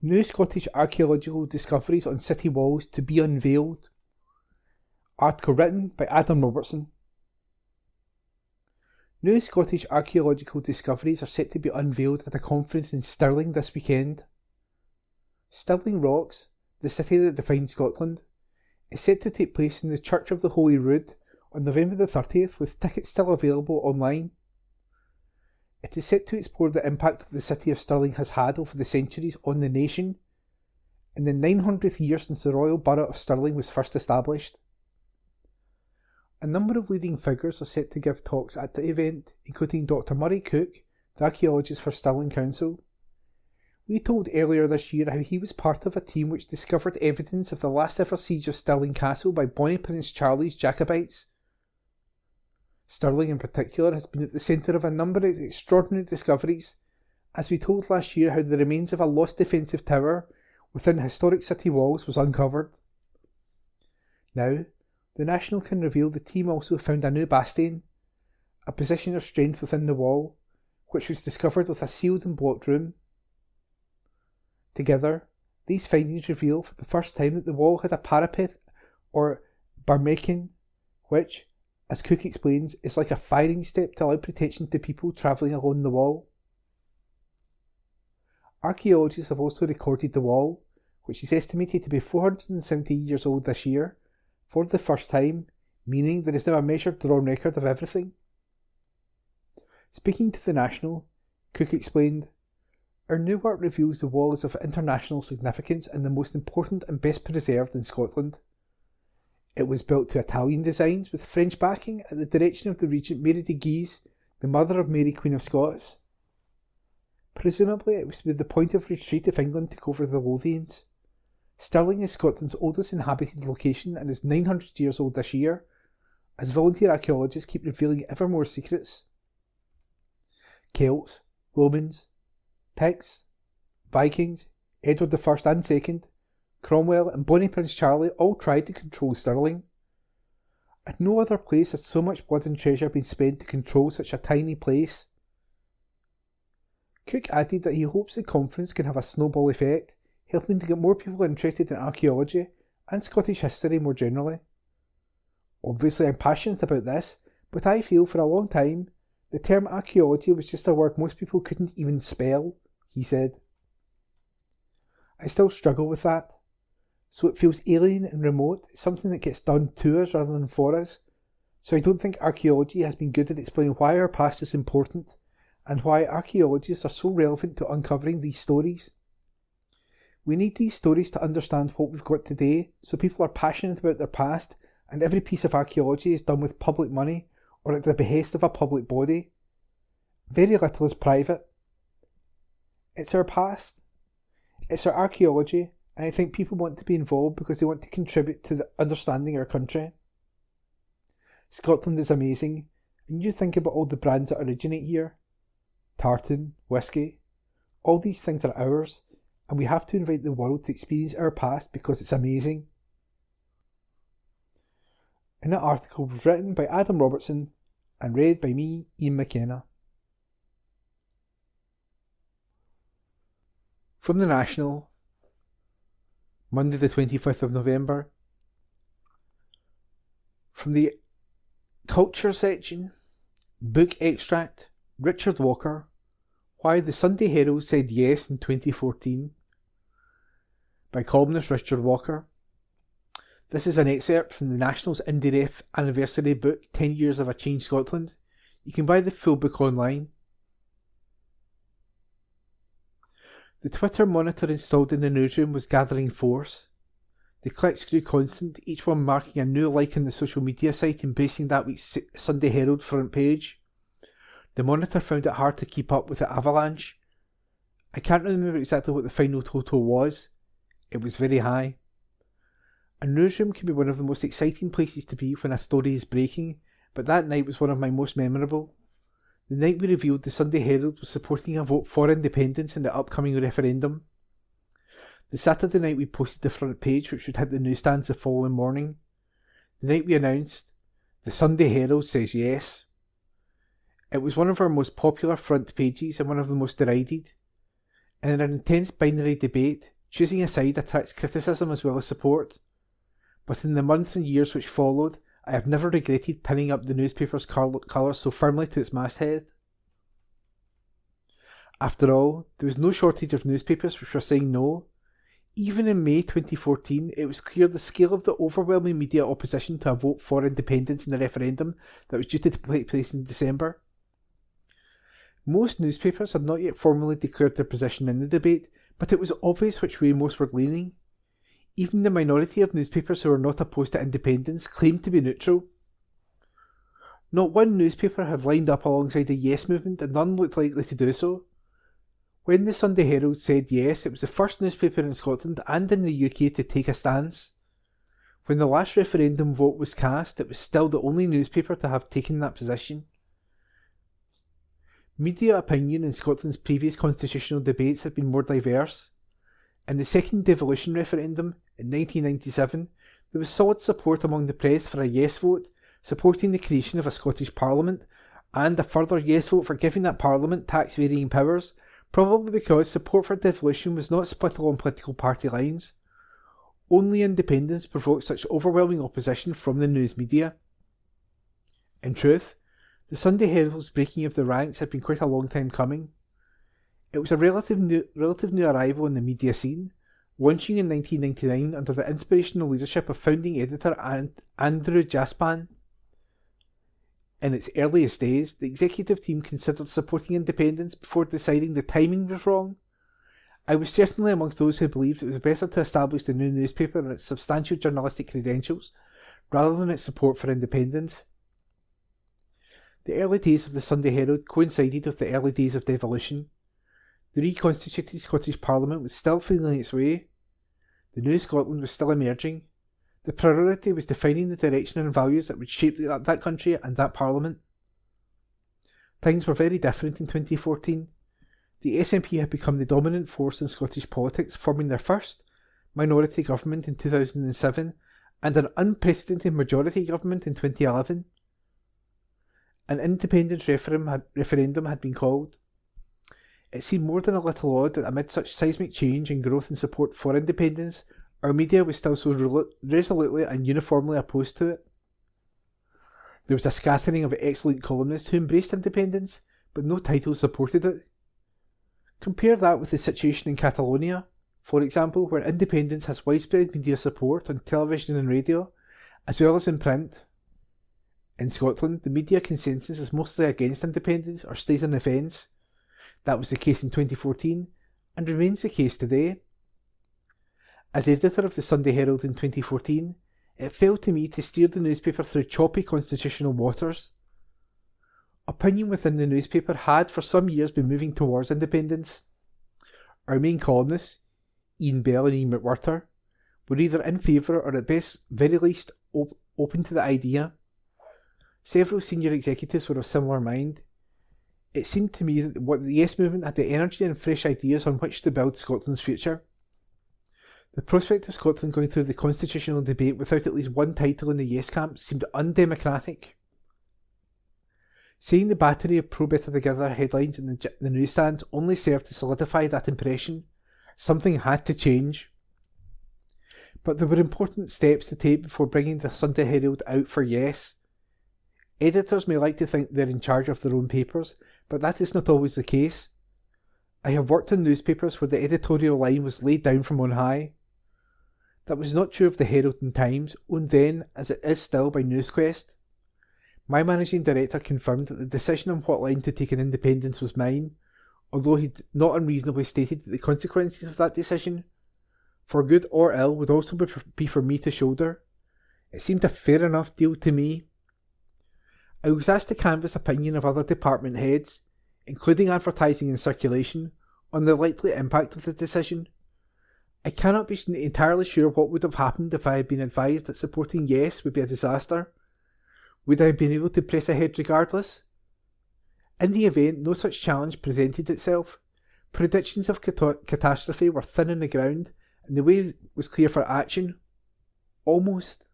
New Scottish archaeological discoveries on city walls to be unveiled. Article written by Adam Robertson. New Scottish archaeological discoveries are set to be unveiled at a conference in Stirling this weekend. Stirling Rocks, the city that defines Scotland, is set to take place in the Church of the Holy Rood on November the 30th, with tickets still available online. It is set to explore the impact the city of Stirling has had over the centuries on the nation in the 900th year since the Royal Borough of Stirling was first established. A number of leading figures are set to give talks at the event, including Dr. Murray Cook, the archaeologist for Stirling Council. We told earlier this year how he was part of a team which discovered evidence of the last ever siege of Stirling Castle by Bonnie Prince Charlie's Jacobites. Stirling in particular has been at the centre of a number of extraordinary discoveries, as we told last year how the remains of a lost defensive tower within historic city walls was uncovered. Now, the National can reveal the team also found a new bastion, a position of strength within the wall, which was discovered with a sealed and blocked room. Together, these findings reveal for the first time that the wall had a parapet or barmachin, which, as Cook explains, is like a firing step to allow protection to people travelling along the wall. Archaeologists have also recorded the wall, which is estimated to be 470 years old this year, for the first time, meaning there is now a measured drawn record of everything. Speaking to the National, Cook explained, "Our new work reveals the wall is of international significance and the most important and best preserved in Scotland. It was built to Italian designs with French backing at the direction of the Regent Mary de Guise, the mother of Mary Queen of Scots. Presumably it was with the point of retreat if England took over the Lothians. Stirling is Scotland's oldest inhabited location and is 900 years old this year, as volunteer archaeologists keep revealing ever more secrets. Celts, Romans, Picts, Vikings, Edward I and II, Cromwell and Bonnie Prince Charlie all tried to control Stirling. At no other place has so much blood and treasure been spent to control such a tiny place." Cook added that he hopes the conference can have a snowball effect, helping to get more people interested in archaeology and Scottish history more generally. "Obviously I'm passionate about this, but I feel for a long time the term archaeology was just a word most people couldn't even spell," he said. "I still struggle with that. So it feels alien and remote, something that gets done to us rather than for us. So I don't think archaeology has been good at explaining why our past is important and why archaeologists are so relevant to uncovering these stories. We need these stories to understand what we've got today, so people are passionate about their past, and every piece of archaeology is done with public money or at the behest of a public body. Very little is private. It's our past. It's our archaeology, and I think people want to be involved because they want to contribute to the understanding our country. Scotland is amazing, and you think about all the brands that originate here. Tartan, whisky, all these things are ours, and we have to invite the world to experience our past because it's amazing. And that article was written by Adam Robertson and read by me, Ian McKenna. From the National, Monday the 25th of November. From the Culture section, book extract, Richard Walker, Why the Sunday Herald Said Yes in 2014, by columnist Richard Walker. This is an excerpt from the National's IndieRef anniversary book 10 Years of a Changed Scotland. You can buy the full book online. The Twitter monitor installed in the newsroom was gathering force. The clicks grew constant, each one marking a new like on the social media site embracing that week's Sunday Herald front page. The monitor found it hard to keep up with the avalanche. I can't remember exactly what the final total was. It was very high. A newsroom can be one of the most exciting places to be when a story is breaking, but that night was one of my most memorable. The night we revealed the Sunday Herald was supporting a vote for independence in the upcoming referendum. The Saturday night we posted the front page, which would hit the newsstands the following morning. The night we announced, the Sunday Herald says yes. It was one of our most popular front pages and one of the most derided. In an intense binary debate, choosing a side attracts criticism as well as support. But in the months and years which followed, I have never regretted pinning up the newspaper's colours so firmly to its masthead. After all, there was no shortage of newspapers which were saying no. Even in May 2014, it was clear the scale of the overwhelming media opposition to a vote for independence in the referendum that was due to take place in December. Most newspapers had not yet formally declared their position in the debate, but it was obvious which way most were leaning. Even the minority of newspapers who were not opposed to independence claimed to be neutral. Not one newspaper had lined up alongside the Yes movement, and none looked likely to do so. When the Sunday Herald said yes, it was the first newspaper in Scotland and in the UK to take a stance. When the last referendum vote was cast, it was still the only newspaper to have taken that position. Media opinion in Scotland's previous constitutional debates had been more diverse. In the second devolution referendum in 1997, there was solid support among the press for a yes vote, supporting the creation of a Scottish Parliament, and a further yes vote for giving that Parliament tax-varying powers, probably because support for devolution was not split along political party lines. Only independence provoked such overwhelming opposition from the news media. In truth, the Sunday Herald's breaking of the ranks had been quite a long time coming. It was a relative new arrival in the media scene, launching in 1999 under the inspirational leadership of founding editor Andrew Jaspan. In its earliest days, the executive team considered supporting independence before deciding the timing was wrong. I was certainly amongst those who believed it was better to establish the new newspaper and its substantial journalistic credentials, rather than its support for independence. The early days of the Sunday Herald coincided with the early days of devolution. The reconstituted Scottish Parliament was still feeling its way. The new Scotland was still emerging. The priority was defining the direction and values that would shape that country and that Parliament. Things were very different in 2014. The SNP had become the dominant force in Scottish politics, forming their first minority government in 2007 and an unprecedented majority government in 2011. An independence referendum had been called. It seemed more than a little odd that amid such seismic change and growth in support for independence, our media was still so resolutely and uniformly opposed to it. There was a scattering of excellent columnists who embraced independence, but no title supported it. Compare that with the situation in Catalonia, for example, where independence has widespread media support on television and radio, as well as in print. In Scotland, the media consensus is mostly against independence or stays on the fence. That was the case in 2014 and remains the case today. As editor of the Sunday Herald in 2014, it fell to me to steer the newspaper through choppy constitutional waters. Opinion within the newspaper had for some years been moving towards independence. Our main columnists, Ian Bell and Ian McWhirter, were either in favour or at best, very least, open to the idea. Several senior executives were of similar mind. It seemed to me that the Yes Movement had the energy and fresh ideas on which to build Scotland's future. The prospect of Scotland going through the constitutional debate without at least one title in the Yes camp seemed undemocratic. Seeing the battery of pro-Better Together headlines in the newsstands only served to solidify that impression. Something had to change. But there were important steps to take before bringing the Sunday Herald out for Yes. Editors may like to think they're in charge of their own papers, but that is not always the case. I have worked in newspapers where the editorial line was laid down from on high. That was not true of the Herald and Times, owned then, as it is still, by NewsQuest. My managing director confirmed that the decision on what line to take in independence was mine, although he not unreasonably stated that the consequences of that decision, for good or ill, would also be for me to shoulder. It seemed a fair enough deal to me. I was asked to canvass opinion of other department heads, including advertising and circulation, on the likely impact of the decision. I cannot be entirely sure what would have happened if I had been advised that supporting Yes would be a disaster. Would I have been able to press ahead regardless? In the event no such challenge presented itself, predictions of catastrophe were thin on the ground, and the way was clear for action. Almost.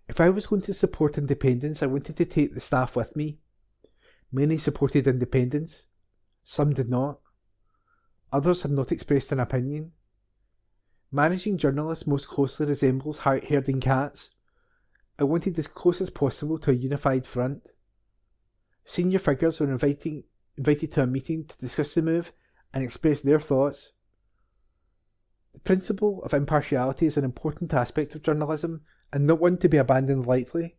If I was going to support independence, I wanted to take the staff with me. Many supported independence. Some did not. Others had not expressed an opinion. Managing journalists most closely resembles herding cats. I wanted as close as possible to a unified front. Senior figures were invited to a meeting to discuss the move and express their thoughts. The principle of impartiality is an important aspect of journalism and not one to be abandoned lightly.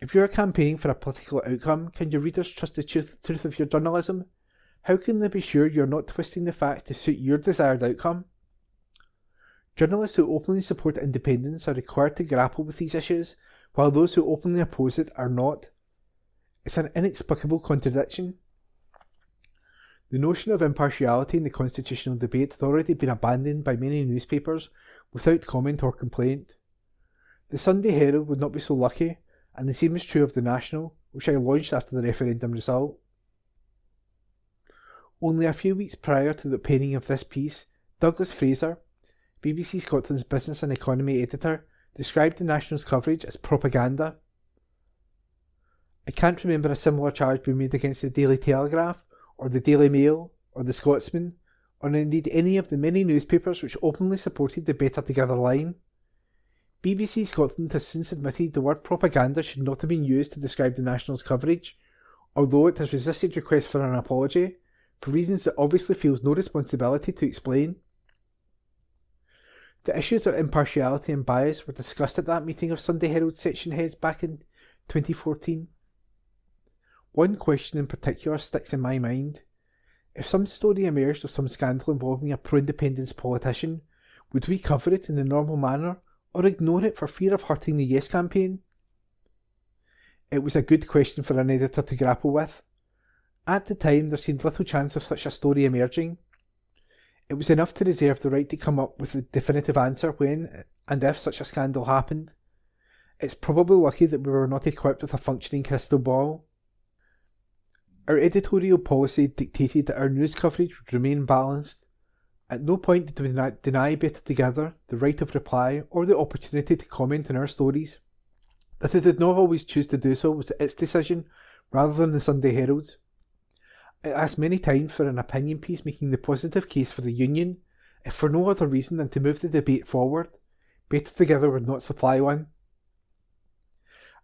If you are campaigning for a political outcome, can your readers trust the truth of your journalism? How can they be sure you are not twisting the facts to suit your desired outcome? Journalists who openly support independence are required to grapple with these issues, while those who openly oppose it are not. It's an inexplicable contradiction. The notion of impartiality in the constitutional debate had already been abandoned by many newspapers without comment or complaint. The Sunday Herald would not be so lucky, and the same is true of the National, which I launched after the referendum result. Only a few weeks prior to the penning of this piece, Douglas Fraser, BBC Scotland's business and economy editor, described the National's coverage as propaganda. I can't remember a similar charge being made against the Daily Telegraph, or the Daily Mail, or the Scotsman, or indeed any of the many newspapers which openly supported the Better Together line. BBC Scotland has since admitted the word propaganda should not have been used to describe the National's coverage, although it has resisted requests for an apology, for reasons it obviously feels no responsibility to explain. The issues of impartiality and bias were discussed at that meeting of Sunday Herald section heads back in 2014. One question in particular sticks in my mind. If some story emerged of some scandal involving a pro-independence politician, would we cover it in the normal manner or ignore it for fear of hurting the Yes campaign? It was a good question for an editor to grapple with. At the time, there seemed little chance of such a story emerging. It was enough to reserve the right to come up with a definitive answer when and if such a scandal happened. It's probably lucky that we were not equipped with a functioning crystal ball. Our editorial policy dictated that our news coverage would remain balanced. At no point did we deny Better Together the right of reply or the opportunity to comment on our stories. That it did not always choose to do so was its decision, rather than the Sunday Herald's. I asked many times for an opinion piece making the positive case for the Union, if for no other reason than to move the debate forward. Better Together would not supply one.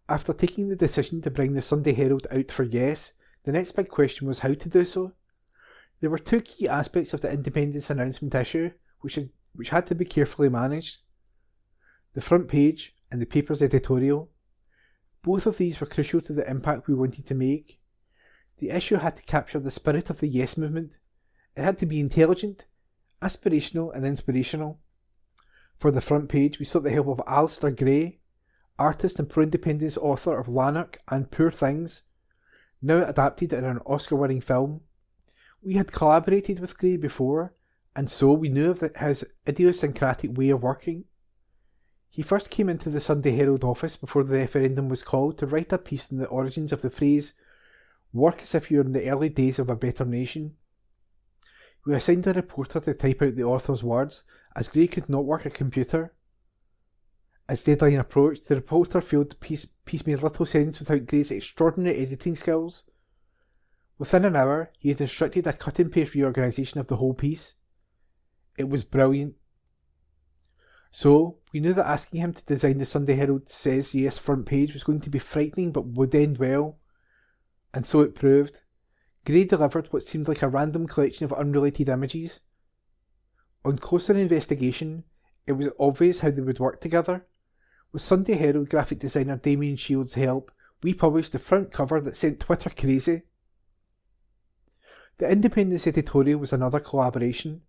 After taking the decision to bring the Sunday Herald out for Yes, the next big question was how to do so. There were two key aspects of the independence announcement issue, which had to be carefully managed. The front page and the paper's editorial. Both of these were crucial to the impact we wanted to make. The issue had to capture the spirit of the Yes movement. It had to be intelligent, aspirational and inspirational. For the front page, we sought the help of Alistair Gray, artist and pro-independence author of Lanark and Poor Things, now adapted in an Oscar-winning film. We had collaborated with Gray before, and so we knew of his idiosyncratic way of working. He first came into the Sunday Herald office before the referendum was called to write a piece on the origins of the phrase, "Work as if you were in the early days of a better nation." We assigned a reporter to type out the author's words, as Gray could not work a computer. As deadline approached, the reporter felt the piece made little sense without Gray's extraordinary editing skills. Within an hour, he had instructed a cut-and-paste reorganisation of the whole piece. It was brilliant. So, we knew that asking him to design the Sunday Herald Says Yes front page was going to be frightening but would end well. And so it proved. Gray delivered what seemed like a random collection of unrelated images. On closer investigation, it was obvious how they would work together. With Sunday Herald graphic designer Damien Shields' help, we published the front cover that sent Twitter crazy. The Independence editorial was another collaboration.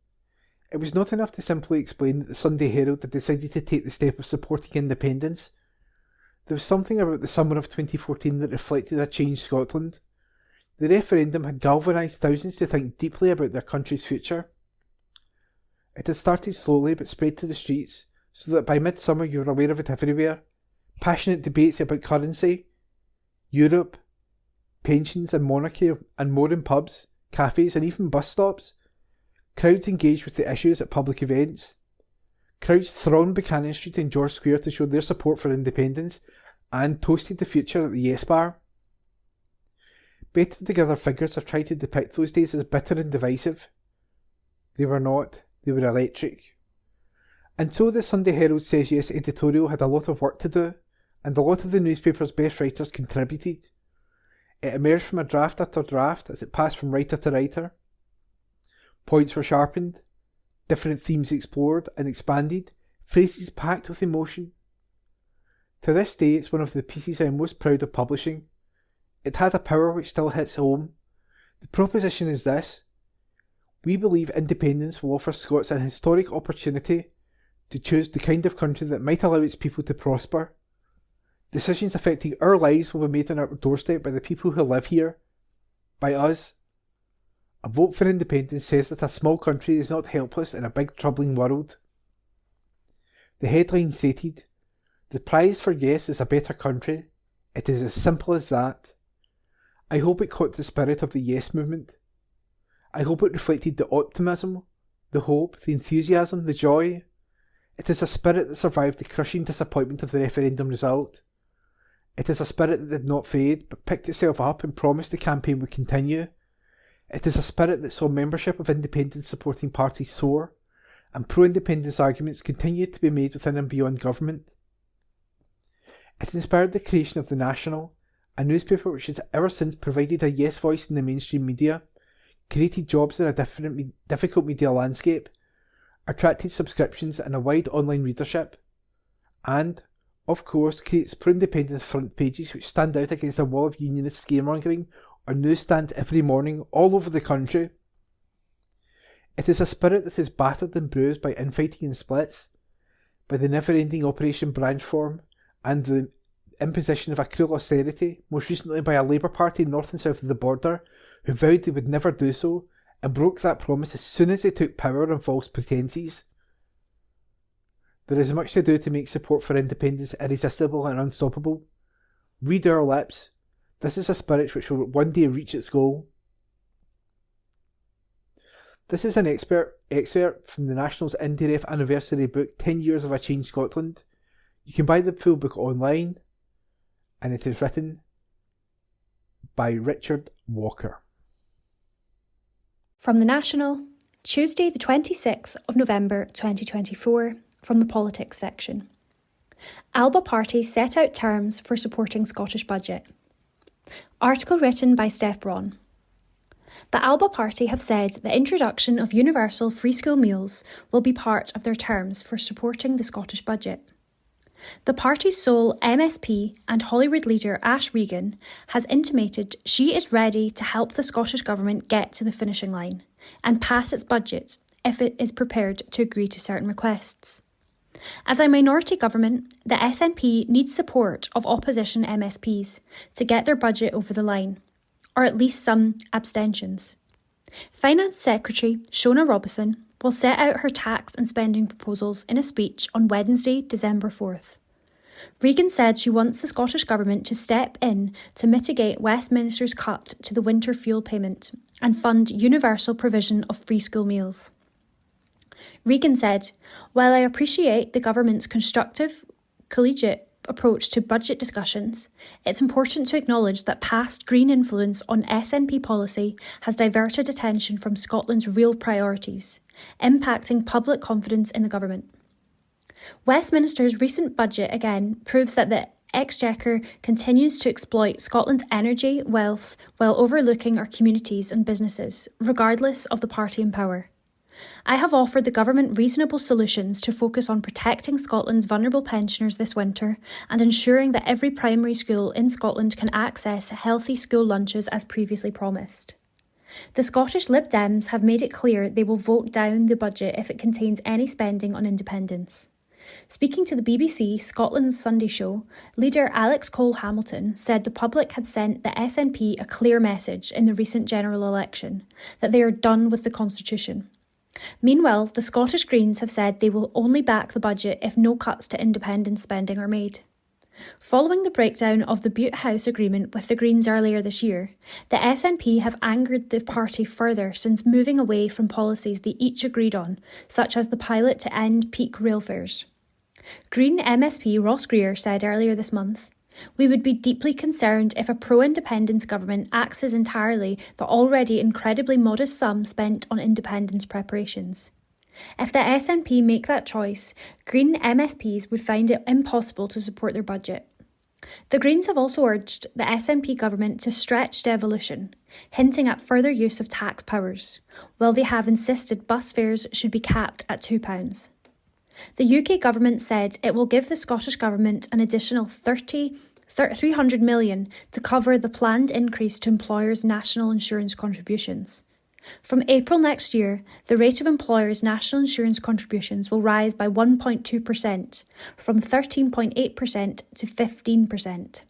It was not enough to simply explain that the Sunday Herald had decided to take the step of supporting independence. There was something about the summer of 2014 that reflected a changed Scotland. The referendum had galvanised thousands to think deeply about their country's future. It had started slowly but spread to the streets, so that by midsummer you were aware of it everywhere. Passionate debates about currency, Europe, pensions and monarchy, and more in pubs, cafes and even bus stops. Crowds engaged with the issues at public events. Crowds thronged Buchanan Street and George Square to show their support for independence and toasted the future at the Yes Bar. Better Together figures have tried to depict those days as bitter and divisive. They were not. They were electric. And so the Sunday Herald Says Yes editorial had a lot of work to do, and a lot of the newspaper's best writers contributed. It emerged from a draft after draft as it passed from writer to writer. Points were sharpened, different themes explored and expanded, phrases packed with emotion. To this day, it's one of the pieces I am most proud of publishing. It had a power which still hits home. The proposition is this: we believe independence will offer Scots an historic opportunity to choose the kind of country that might allow its people to prosper. Decisions affecting our lives will be made on our doorstep by the people who live here. By us. A vote for independence says that a small country is not helpless in a big troubling world. The headline stated, "The prize for yes is a better country." It is as simple as that. I hope it caught the spirit of the Yes movement. I hope it reflected the optimism, the hope, the enthusiasm, the joy. It is a spirit that survived the crushing disappointment of the referendum result. It is a spirit that did not fade, but picked itself up and promised the campaign would continue. It is a spirit that saw membership of independence supporting parties soar, and pro-independence arguments continued to be made within and beyond government. It inspired the creation of The National, a newspaper which has ever since provided a yes voice in the mainstream media, created jobs in a difficult media landscape, attracted subscriptions and a wide online readership, and, of course, creates pro-independence front pages which stand out against a wall of unionist scaremongering on newsstands every morning all over the country. It is a spirit that is battered and bruised by infighting and splits, by the never-ending Operation Branchform, and the imposition of a cruel austerity, most recently by a Labour Party north and south of the border, who vowed they would never do so, and broke that promise as soon as they took power on false pretences. There is much to do to make support for independence irresistible and unstoppable. Read our lips. This is a spirit which will one day reach its goal. This is an excerpt from the National's IndieRef anniversary book 10 Years of a Changed Scotland. You can buy the full book online, and it is written by Richard Walker. From The National, Tuesday the 26th of November 2024, from the Politics section. Alba Party set out terms for supporting Scottish budget. Article written by Steph Braun. The Alba Party have said the introduction of universal free school meals will be part of their terms for supporting the Scottish budget. The party's sole MSP and Holyrood leader Ash Regan has intimated she is ready to help the Scottish Government get to the finishing line and pass its budget if it is prepared to agree to certain requests. As a minority government, the SNP needs support of opposition MSPs to get their budget over the line, or at least some abstentions. Finance Secretary Shona Robison will set out her tax and spending proposals in a speech on Wednesday, December 4th. Regan said she wants the Scottish Government to step in to mitigate Westminster's cut to the winter fuel payment and fund universal provision of free school meals. Regan said, "While I appreciate the government's constructive, collegiate approach to budget discussions, it's important to acknowledge that past Green influence on SNP policy has diverted attention from Scotland's real priorities, impacting public confidence in the government." Westminster's recent budget again proves that the Exchequer continues to exploit Scotland's energy wealth while overlooking our communities and businesses, regardless of the party in power. I have offered the government reasonable solutions to focus on protecting Scotland's vulnerable pensioners this winter and ensuring that every primary school in Scotland can access healthy school lunches as previously promised. The Scottish Lib Dems have made it clear they will vote down the budget if it contains any spending on independence. Speaking to the BBC Scotland's Sunday show, leader Alex Cole-Hamilton said the public had sent the SNP a clear message in the recent general election that they are done with the Constitution. Meanwhile, the Scottish Greens have said they will only back the budget if no cuts to independence spending are made. Following the breakdown of the Bute House agreement with the Greens earlier this year, the SNP have angered the party further since moving away from policies they each agreed on, such as the pilot to end peak rail fares. Green MSP Ross Greer said earlier this month, "We would be deeply concerned if a pro-independence government axes entirely the already incredibly modest sum spent on independence preparations. If the SNP make that choice, Green MSPs would find it impossible to support their budget." The Greens have also urged the SNP government to stretch devolution, hinting at further use of tax powers, while they have insisted bus fares should be capped at £2. The UK government said it will give the Scottish Government an additional 300 million to cover the planned increase to employers' national insurance contributions. From April next year, the rate of employers' national insurance contributions will rise by 1.2%, from 13.8% to 15%.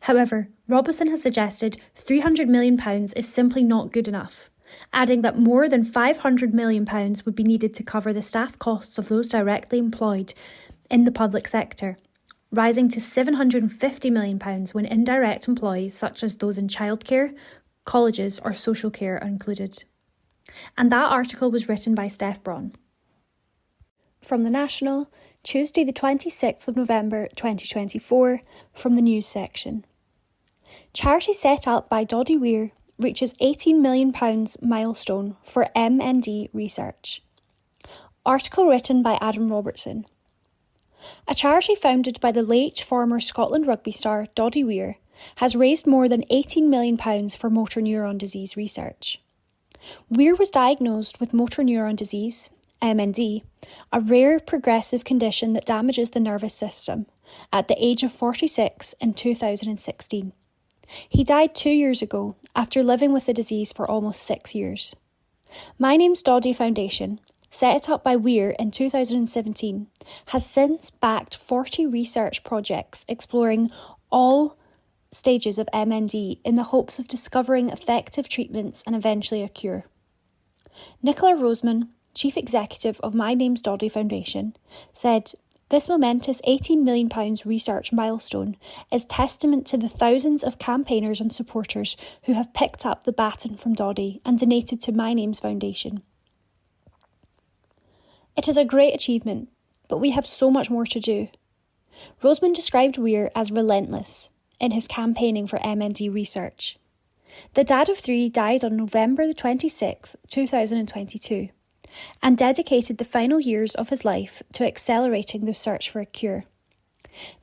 However, Robison has suggested £300 million is simply not good enough, adding that more than £500 million would be needed to cover the staff costs of those directly employed in the public sector, rising to £750 million when indirect employees such as those in childcare, colleges or social care are included. And that article was written by Steph Braun. From The National, Tuesday the 26th of November 2024, from the news section. Charity set up by Doddie Weir reaches £18 million milestone for MND research. Article written by Adam Robertson. A charity founded by the late former Scotland rugby star Doddie Weir has raised more than £18 million for motor neuron disease research. Weir was diagnosed with motor neuron disease, MND, a rare progressive condition that damages the nervous system, at the age of 46 in 2016. He died 2 years ago after living with the disease for almost 6 years. My Name's Doddie Foundation, set up by Weir in 2017, has since backed 40 research projects exploring all stages of MND in the hopes of discovering effective treatments and eventually a cure. Nicola Roseman, Chief Executive of My Name's Doddie Foundation, said, "This momentous £18 million research milestone is testament to the thousands of campaigners and supporters who have picked up the baton from Doddie and donated to My Name's Foundation. It is a great achievement, but we have so much more to do." Roseman described Weir as relentless in his campaigning for MND research. The dad of 3 died on November 26, 2022, and dedicated the final years of his life to accelerating the search for a cure.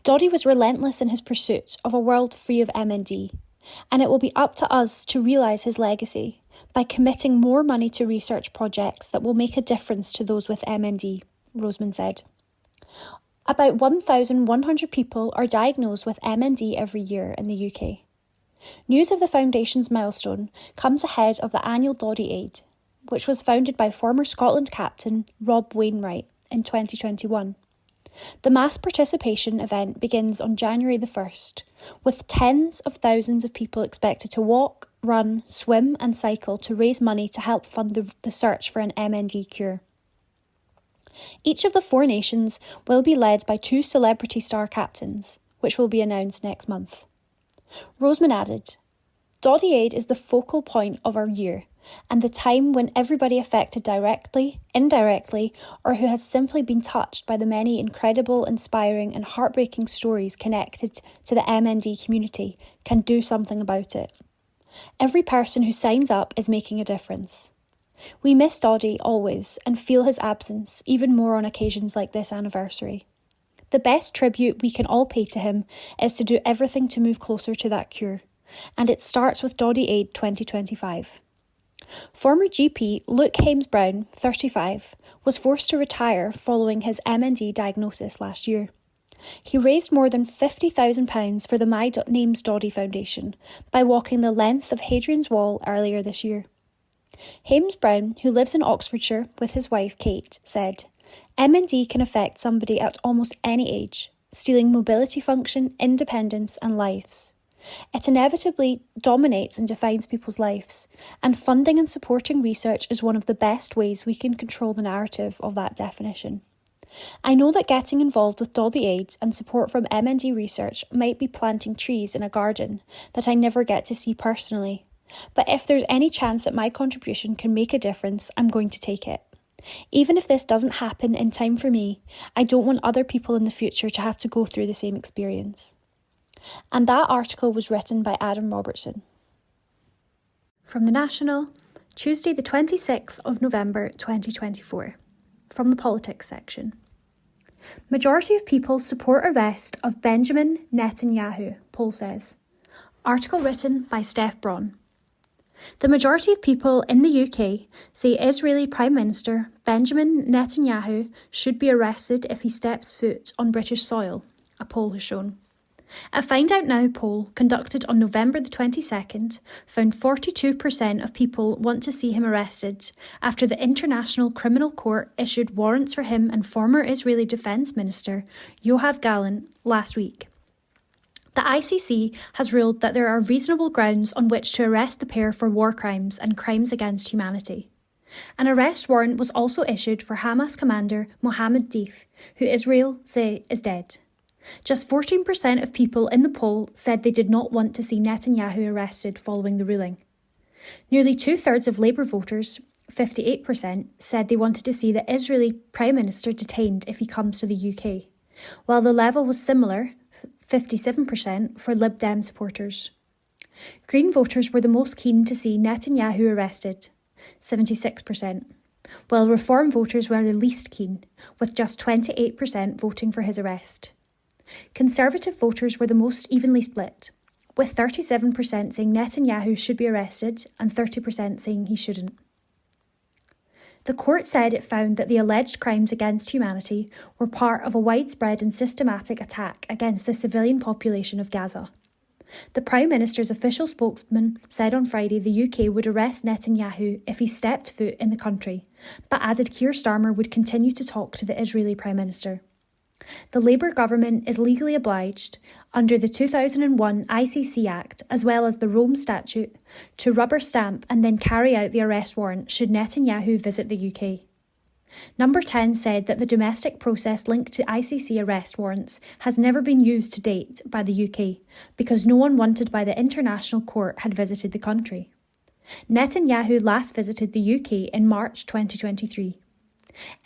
Doddie was relentless in his pursuit of a world free of MND, and it will be up to us to realise his legacy by committing more money to research projects that will make a difference to those with MND, Roseman said. About 1,100 people are diagnosed with MND every year in the UK. News of the Foundation's milestone comes ahead of the annual Doddy Aid, which was founded by former Scotland captain Rob Wainwright in 2021. The mass participation event begins on January the 1st, with tens of thousands of people expected to walk, run, swim and cycle to raise money to help fund the search for an MND cure. Each of the 4 nations will be led by 2 celebrity star captains, which will be announced next month. Roseman added, "Doddy Aid is the focal point of our year and the time when everybody affected directly, indirectly, or who has simply been touched by the many incredible, inspiring and heartbreaking stories connected to the MND community can do something about it. Every person who signs up is making a difference. We miss Doddy always and feel his absence even more on occasions like this anniversary. The best tribute we can all pay to him is to do everything to move closer to that cure, and it starts with Doddy Aid 2025. Former GP Luke Hames-Brown, 35, was forced to retire following his MND diagnosis last year. He raised more than £50,000 for the My Name's Doddy Foundation by walking the length of Hadrian's Wall earlier this year. Hames-Brown, who lives in Oxfordshire with his wife Kate, said, "MND can affect somebody at almost any age, stealing mobility function, independence and lives. It inevitably dominates and defines people's lives, and funding and supporting research is one of the best ways we can control the narrative of that definition. I know that getting involved with Doddy Aid and support from MND research might be planting trees in a garden that I never get to see personally, but if there's any chance that my contribution can make a difference, I'm going to take it. Even if this doesn't happen in time for me, I don't want other people in the future to have to go through the same experience." And that article was written by Adam Robertson. From The National, Tuesday the 26th of November 2024, from the politics section. Majority of people support arrest of Benjamin Netanyahu, poll says. Article written by Steph Braun. The majority of people in the UK say Israeli Prime Minister Benjamin Netanyahu should be arrested if he steps foot on British soil, a poll has shown. A Find Out Now poll conducted on November the 22nd found 42% of people want to see him arrested after the International Criminal Court issued warrants for him and former Israeli Defence Minister Yoav Gallant last week. The ICC has ruled that there are reasonable grounds on which to arrest the pair for war crimes and crimes against humanity. An arrest warrant was also issued for Hamas commander Mohammed Deif, who Israel say is dead. Just 14% of people in the poll said they did not want to see Netanyahu arrested following the ruling. Nearly 2/3 of Labour voters, 58%, said they wanted to see the Israeli Prime Minister detained if he comes to the UK, while the level was similar, 57%, for Lib Dem supporters. Green voters were the most keen to see Netanyahu arrested, 76%, while Reform voters were the least keen, with just 28% voting for his arrest. Conservative voters were the most evenly split, with 37% saying Netanyahu should be arrested and 30% saying he shouldn't. The court said it found that the alleged crimes against humanity were part of a widespread and systematic attack against the civilian population of Gaza. The Prime Minister's official spokesman said on Friday the UK would arrest Netanyahu if he stepped foot in the country, but added Keir Starmer would continue to talk to the Israeli Prime Minister. The Labour government is legally obliged, under the 2001 ICC Act as well as the Rome Statute, to rubber stamp and then carry out the arrest warrant should Netanyahu visit the UK. Number 10 said that the domestic process linked to ICC arrest warrants has never been used to date by the UK because no one wanted by the International Court had visited the country. Netanyahu last visited the UK in March 2023.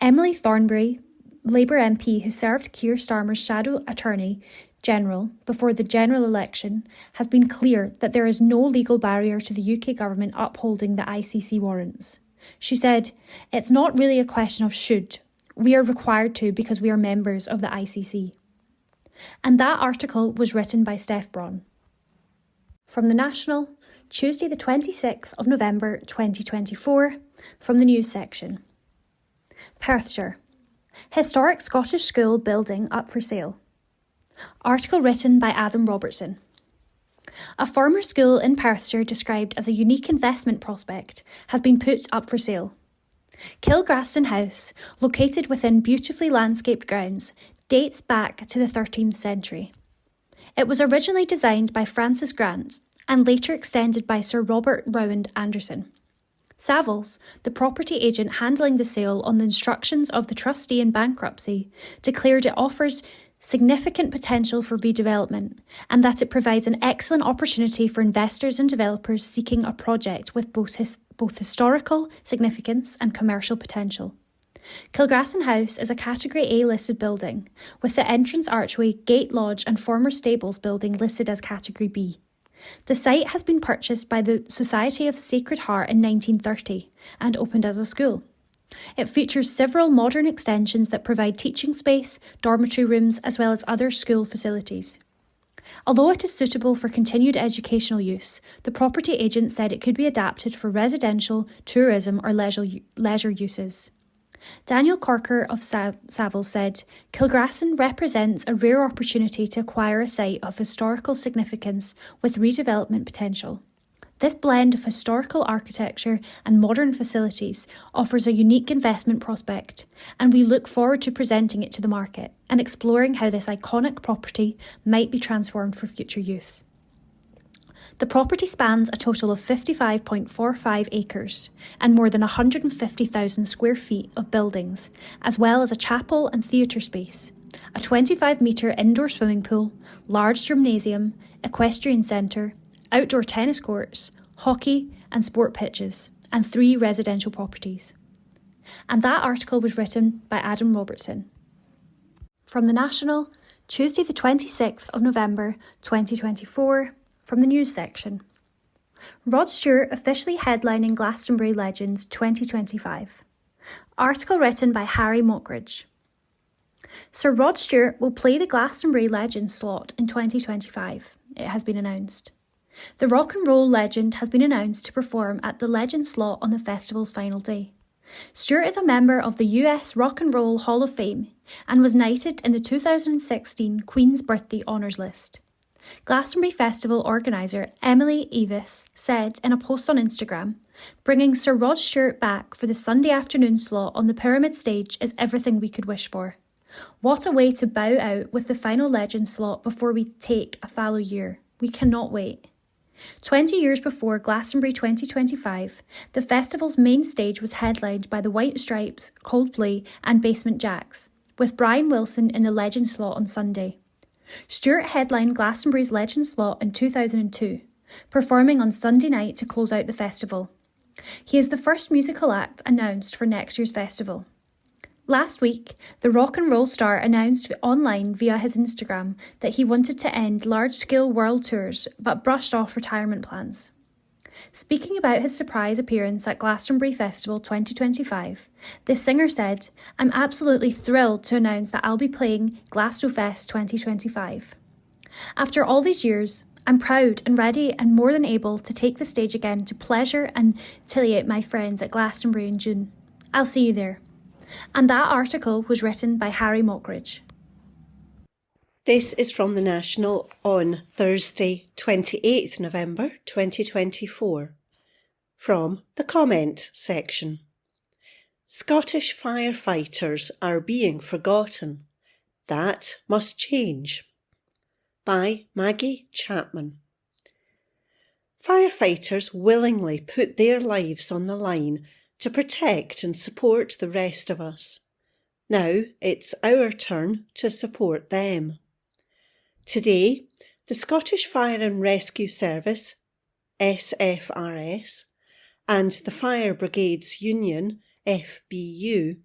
Emily Thornberry, Labour MP who served Keir Starmer's shadow attorney general before the general election, has been clear that there is no legal barrier to the UK government upholding the ICC warrants. She said, "It's not really a question of should. We are required to because we are members of the ICC." And that article was written by Steph Braun. From The National, Tuesday the 26th of November 2024, from the news section. Perthshire. Historic Scottish School building up for sale. Article written by Adam Robertson. A former school in Perthshire described as a unique investment prospect has been put up for sale. Kilgraston House, located within beautifully landscaped grounds, dates back to the 13th century. It was originally designed by Francis Grant and later extended by Sir Robert Rowand Anderson. Savills, the property agent handling the sale on the instructions of the trustee in bankruptcy, declared it offers significant potential for redevelopment and that it provides an excellent opportunity for investors and developers seeking a project with both historical significance and commercial potential. Kilgraston House is a Category A listed building, with the entrance archway, gate lodge and former stables building listed as Category B. The site has been purchased by the Society of Sacred Heart in 1930 and opened as a school. It features several modern extensions that provide teaching space, dormitory rooms, as well as other school facilities. Although it is suitable for continued educational use, the property agent said it could be adapted for residential, tourism or leisure uses. Daniel Corker of Savills said, Kilgraston represents a rare opportunity to acquire a site of historical significance with redevelopment potential. This blend of historical architecture and modern facilities offers a unique investment prospect, and we look forward to presenting it to the market and exploring how this iconic property might be transformed for future use. The property spans a total of 55.45 acres and more than 150,000 square feet of buildings, as well as a chapel and theatre space, a 25-metre indoor swimming pool, large gymnasium, equestrian centre, outdoor tennis courts, hockey and sport pitches, and 3 residential properties. And that article was written by Adam Robertson. From The National, Tuesday the 26th of November 2024, from the news section. Rod Stewart officially headlining Glastonbury Legends 2025. Article written by Harry Mockridge. Sir Rod Stewart will play the Glastonbury Legends slot in 2025, it has been announced. The rock and roll legend has been announced to perform at the Legend slot on the festival's final day. Stewart is a member of the US Rock and Roll Hall of Fame and was knighted in the 2016 Queen's Birthday Honours List. Glastonbury Festival organiser Emily Evis said in a post on Instagram, bringing Sir Rod Stewart back for the Sunday afternoon slot on the Pyramid stage is everything we could wish for. What a way to bow out with the final Legend slot before we take a fallow year. We cannot wait. 20 years before Glastonbury 2025, the festival's main stage was headlined by the White Stripes, Coldplay and Basement Jaxx, with Brian Wilson in the Legend slot on Sunday. Stewart headlined Glastonbury's Legend slot in 2002, performing on Sunday night to close out the festival. He is the first musical act announced for next year's festival. Last week, the rock and roll star announced online via his Instagram that he wanted to end large-scale world tours but brushed off retirement plans. Speaking about his surprise appearance at Glastonbury Festival 2025, the singer said, "I'm absolutely thrilled to announce that I'll be playing Glastonfest 2025. After all these years, I'm proud and ready and more than able to take the stage again to pleasure and titiate my friends at Glastonbury in June. I'll see you there." And that article was written by Harry Mockridge. This is from The National on Thursday, 28th November 2024. From the comment section. Scottish firefighters are being forgotten. That must change. By Maggie Chapman. Firefighters willingly put their lives on the line to protect and support the rest of us. Now it's our turn to support them. Today, the Scottish Fire and Rescue Service, SFRS, and the Fire Brigades Union, FBU,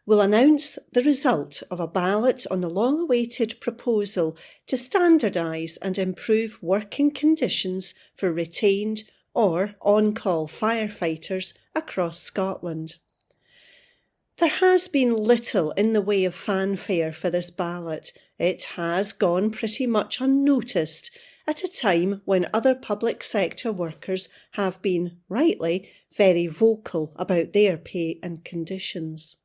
will announce the result of a ballot on the long-awaited proposal to standardise and improve working conditions for retained or on-call firefighters across Scotland. There has been little in the way of fanfare for this ballot. It has gone pretty much unnoticed at a time when other public sector workers have been, rightly, very vocal about their pay and conditions.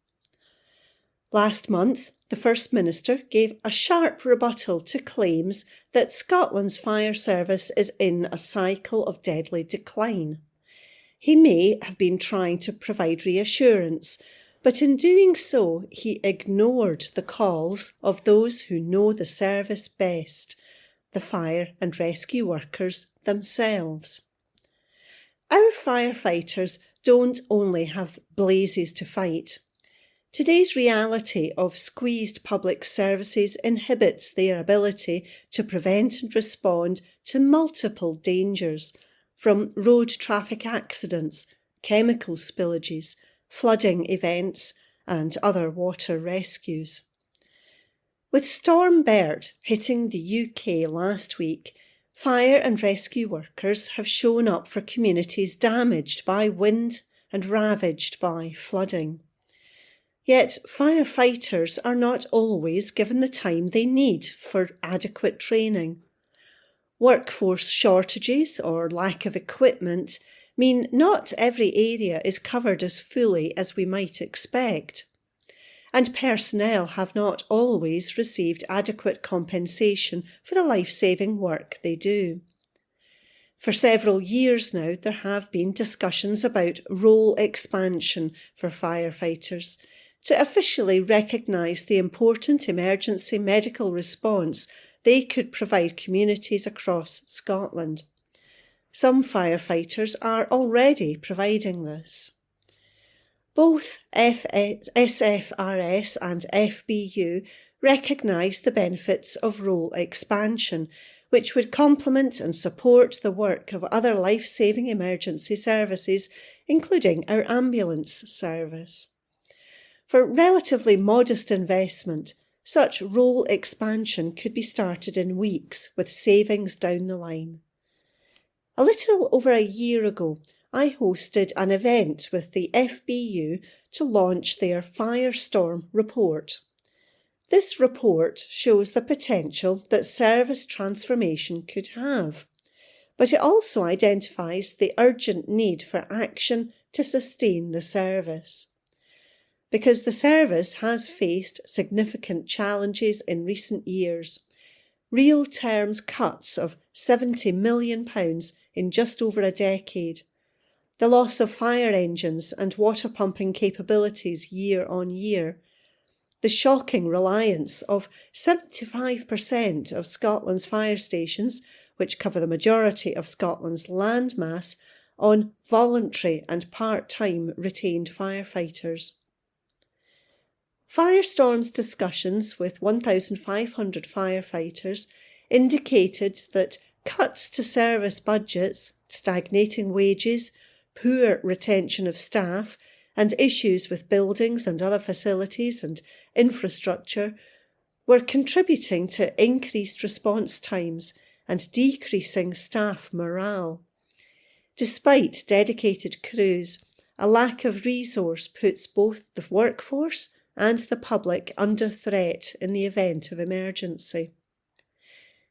Last month, the First Minister gave a sharp rebuttal to claims that Scotland's fire service is in a cycle of deadly decline. He may have been trying to provide reassurance, but in doing so, he ignored the calls of those who know the service best, the fire and rescue workers themselves. Our firefighters don't only have blazes to fight. Today's reality of squeezed public services inhibits their ability to prevent and respond to multiple dangers, from road traffic accidents, chemical spillages, flooding events, and other water rescues. With Storm Bert hitting the UK last week, fire and rescue workers have shown up for communities damaged by wind and ravaged by flooding. Yet firefighters are not always given the time they need for adequate training. Workforce shortages or lack of equipment mean not every area is covered as fully as we might expect. And personnel have not always received adequate compensation for the life-saving work they do. For several years now, there have been discussions about role expansion for firefighters to officially recognise the important emergency medical response they could provide communities across Scotland. Some firefighters are already providing this. Both SFRS and FBU recognise the benefits of role expansion, which would complement and support the work of other life-saving emergency services, including our ambulance service. For relatively modest investment, such role expansion could be started in weeks with savings down the line. A little over a year ago, I hosted an event with the FBU to launch their Firestorm report. This report shows the potential that service transformation could have, but it also identifies the urgent need for action to sustain the service. Because the service has faced significant challenges in recent years, real terms cuts of £70 million in just over a decade, the loss of fire engines and water pumping capabilities year on year, the shocking reliance of 75% of Scotland's fire stations, which cover the majority of Scotland's landmass, on voluntary and part-time retained firefighters. Firestorm's discussions with 1,500 firefighters indicated that cuts to service budgets, stagnating wages, poor retention of staff, and issues with buildings and other facilities and infrastructure were contributing to increased response times and decreasing staff morale. Despite dedicated crews, a lack of resource puts both the workforce and the public under threat in the event of emergency.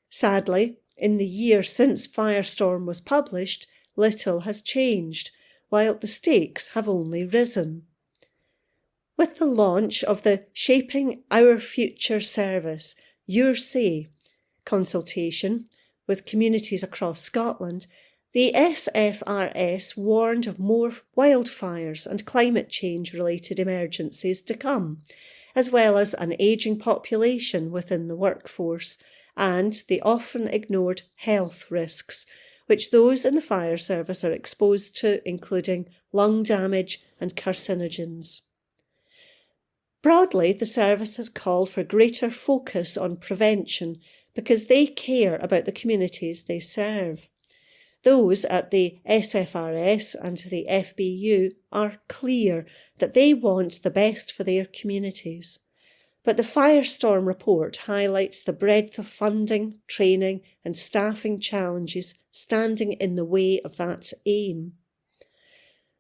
Sadly, in the year since Firestorm was published, little has changed, while the stakes have only risen. With the launch of the Shaping Our Future service, Your Say consultation with communities across Scotland, the SFRS warned of more wildfires and climate change-related emergencies to come, as well as an ageing population within the workforce and the often ignored health risks, which those in the fire service are exposed to, including lung damage and carcinogens. Broadly, the service has called for greater focus on prevention because they care about the communities they serve. Those at the SFRS and the FBU are clear that they want the best for their communities. But the Firestorm report highlights the breadth of funding, training and staffing challenges standing in the way of that aim.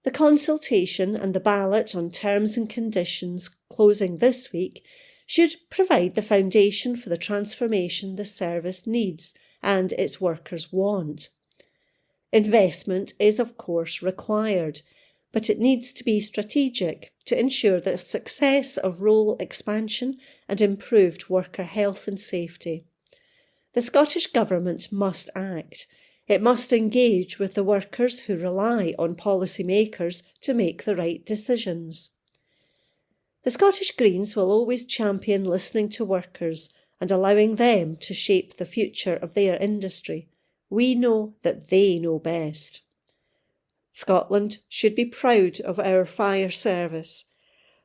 The consultation and the ballot on terms and conditions closing this week should provide the foundation for the transformation the service needs and its workers want. Investment is of course required, but it needs to be strategic to ensure the success of role expansion and improved worker health and safety. The Scottish Government must act. It must engage with the workers who rely on policymakers to make the right decisions. The Scottish Greens will always champion listening to workers and allowing them to shape the future of their industry. We know that they know best. Scotland should be proud of our fire service,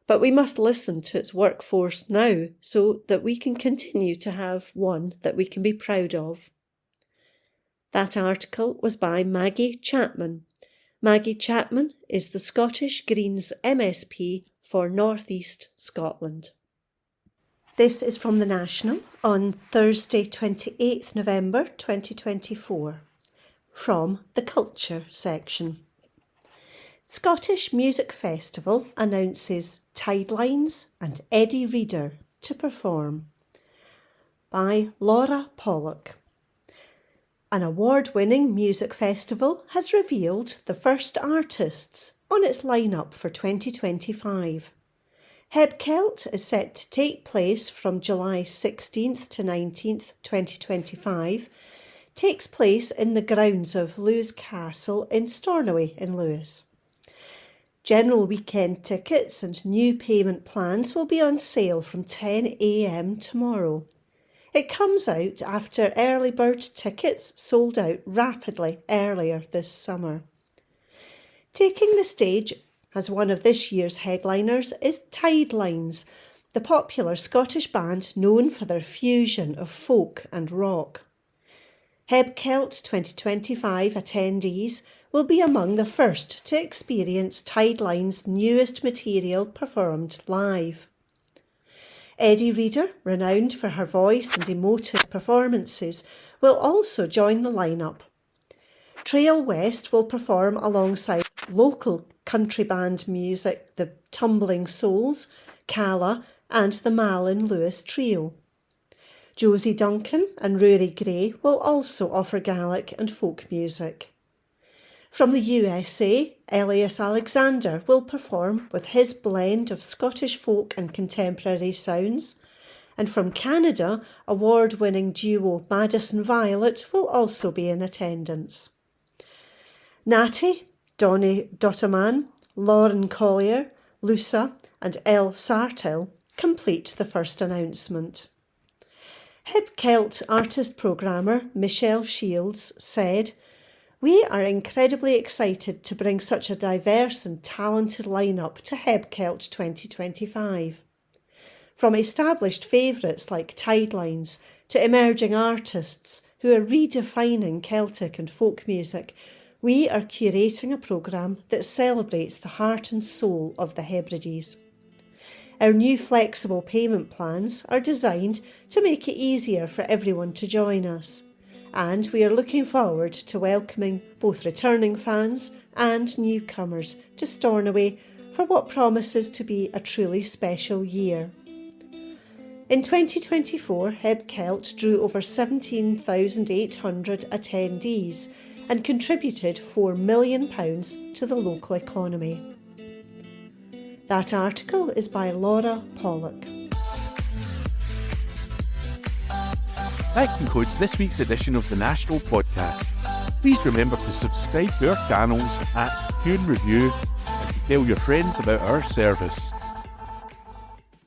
but we must listen to its workforce now so that we can continue to have one that we can be proud of. That article was by Maggie Chapman. Maggie Chapman is the Scottish Greens MSP for North East Scotland. This is from The National on Thursday 28th November 2024, from the Culture section. Scottish Music Festival announces Tidelines and Eddie Reader to perform. By Laura Pollock. An award-winning music festival has revealed the first artists on its lineup for 2025. Hebcelt is set to take place from July 16th to 19th, 2025, takes place in the grounds of Lewes Castle in Stornoway in Lewes. General weekend tickets and new payment plans will be on sale from 10 a.m. tomorrow. It comes out after early bird tickets sold out rapidly earlier this summer. Taking the stage as one of this year's headliners is Tidelines, the popular Scottish band known for their fusion of folk and rock. Hebcelt 2025 attendees will be among the first to experience Tidelines' newest material performed live. Eddie Reader, renowned for her voice and emotive performances, will also join the lineup. Trail West will perform alongside local country band music, the Tumbling Souls, Calla and the Malin Lewis Trio. Josie Duncan and Rory Gray will also offer Gaelic and folk music. From the USA, Elias Alexander will perform with his blend of Scottish folk and contemporary sounds, and from Canada, award-winning duo Madison Violet will also be in attendance. Natty, Donny Dotterman, Lauren Collier, Lusa and Elle Sartell complete the first announcement. Hebcelt artist programmer Michelle Shields said, "We are incredibly excited to bring such a diverse and talented lineup to Hebcelt 2025. From established favourites like Tidelines to emerging artists who are redefining Celtic and folk music, we are curating a programme that celebrates the heart and soul of the Hebrides. Our new flexible payment plans are designed to make it easier for everyone to join us, and we are looking forward to welcoming both returning fans and newcomers to Stornoway for what promises to be a truly special year." In 2024, Hebcelt drew over 17,800 attendees and contributed £4 million to the local economy. That article is by Laura Pollock. That concludes this week's edition of the National Podcast. Please remember to subscribe to our channels at Tune Review and to tell your friends about our service.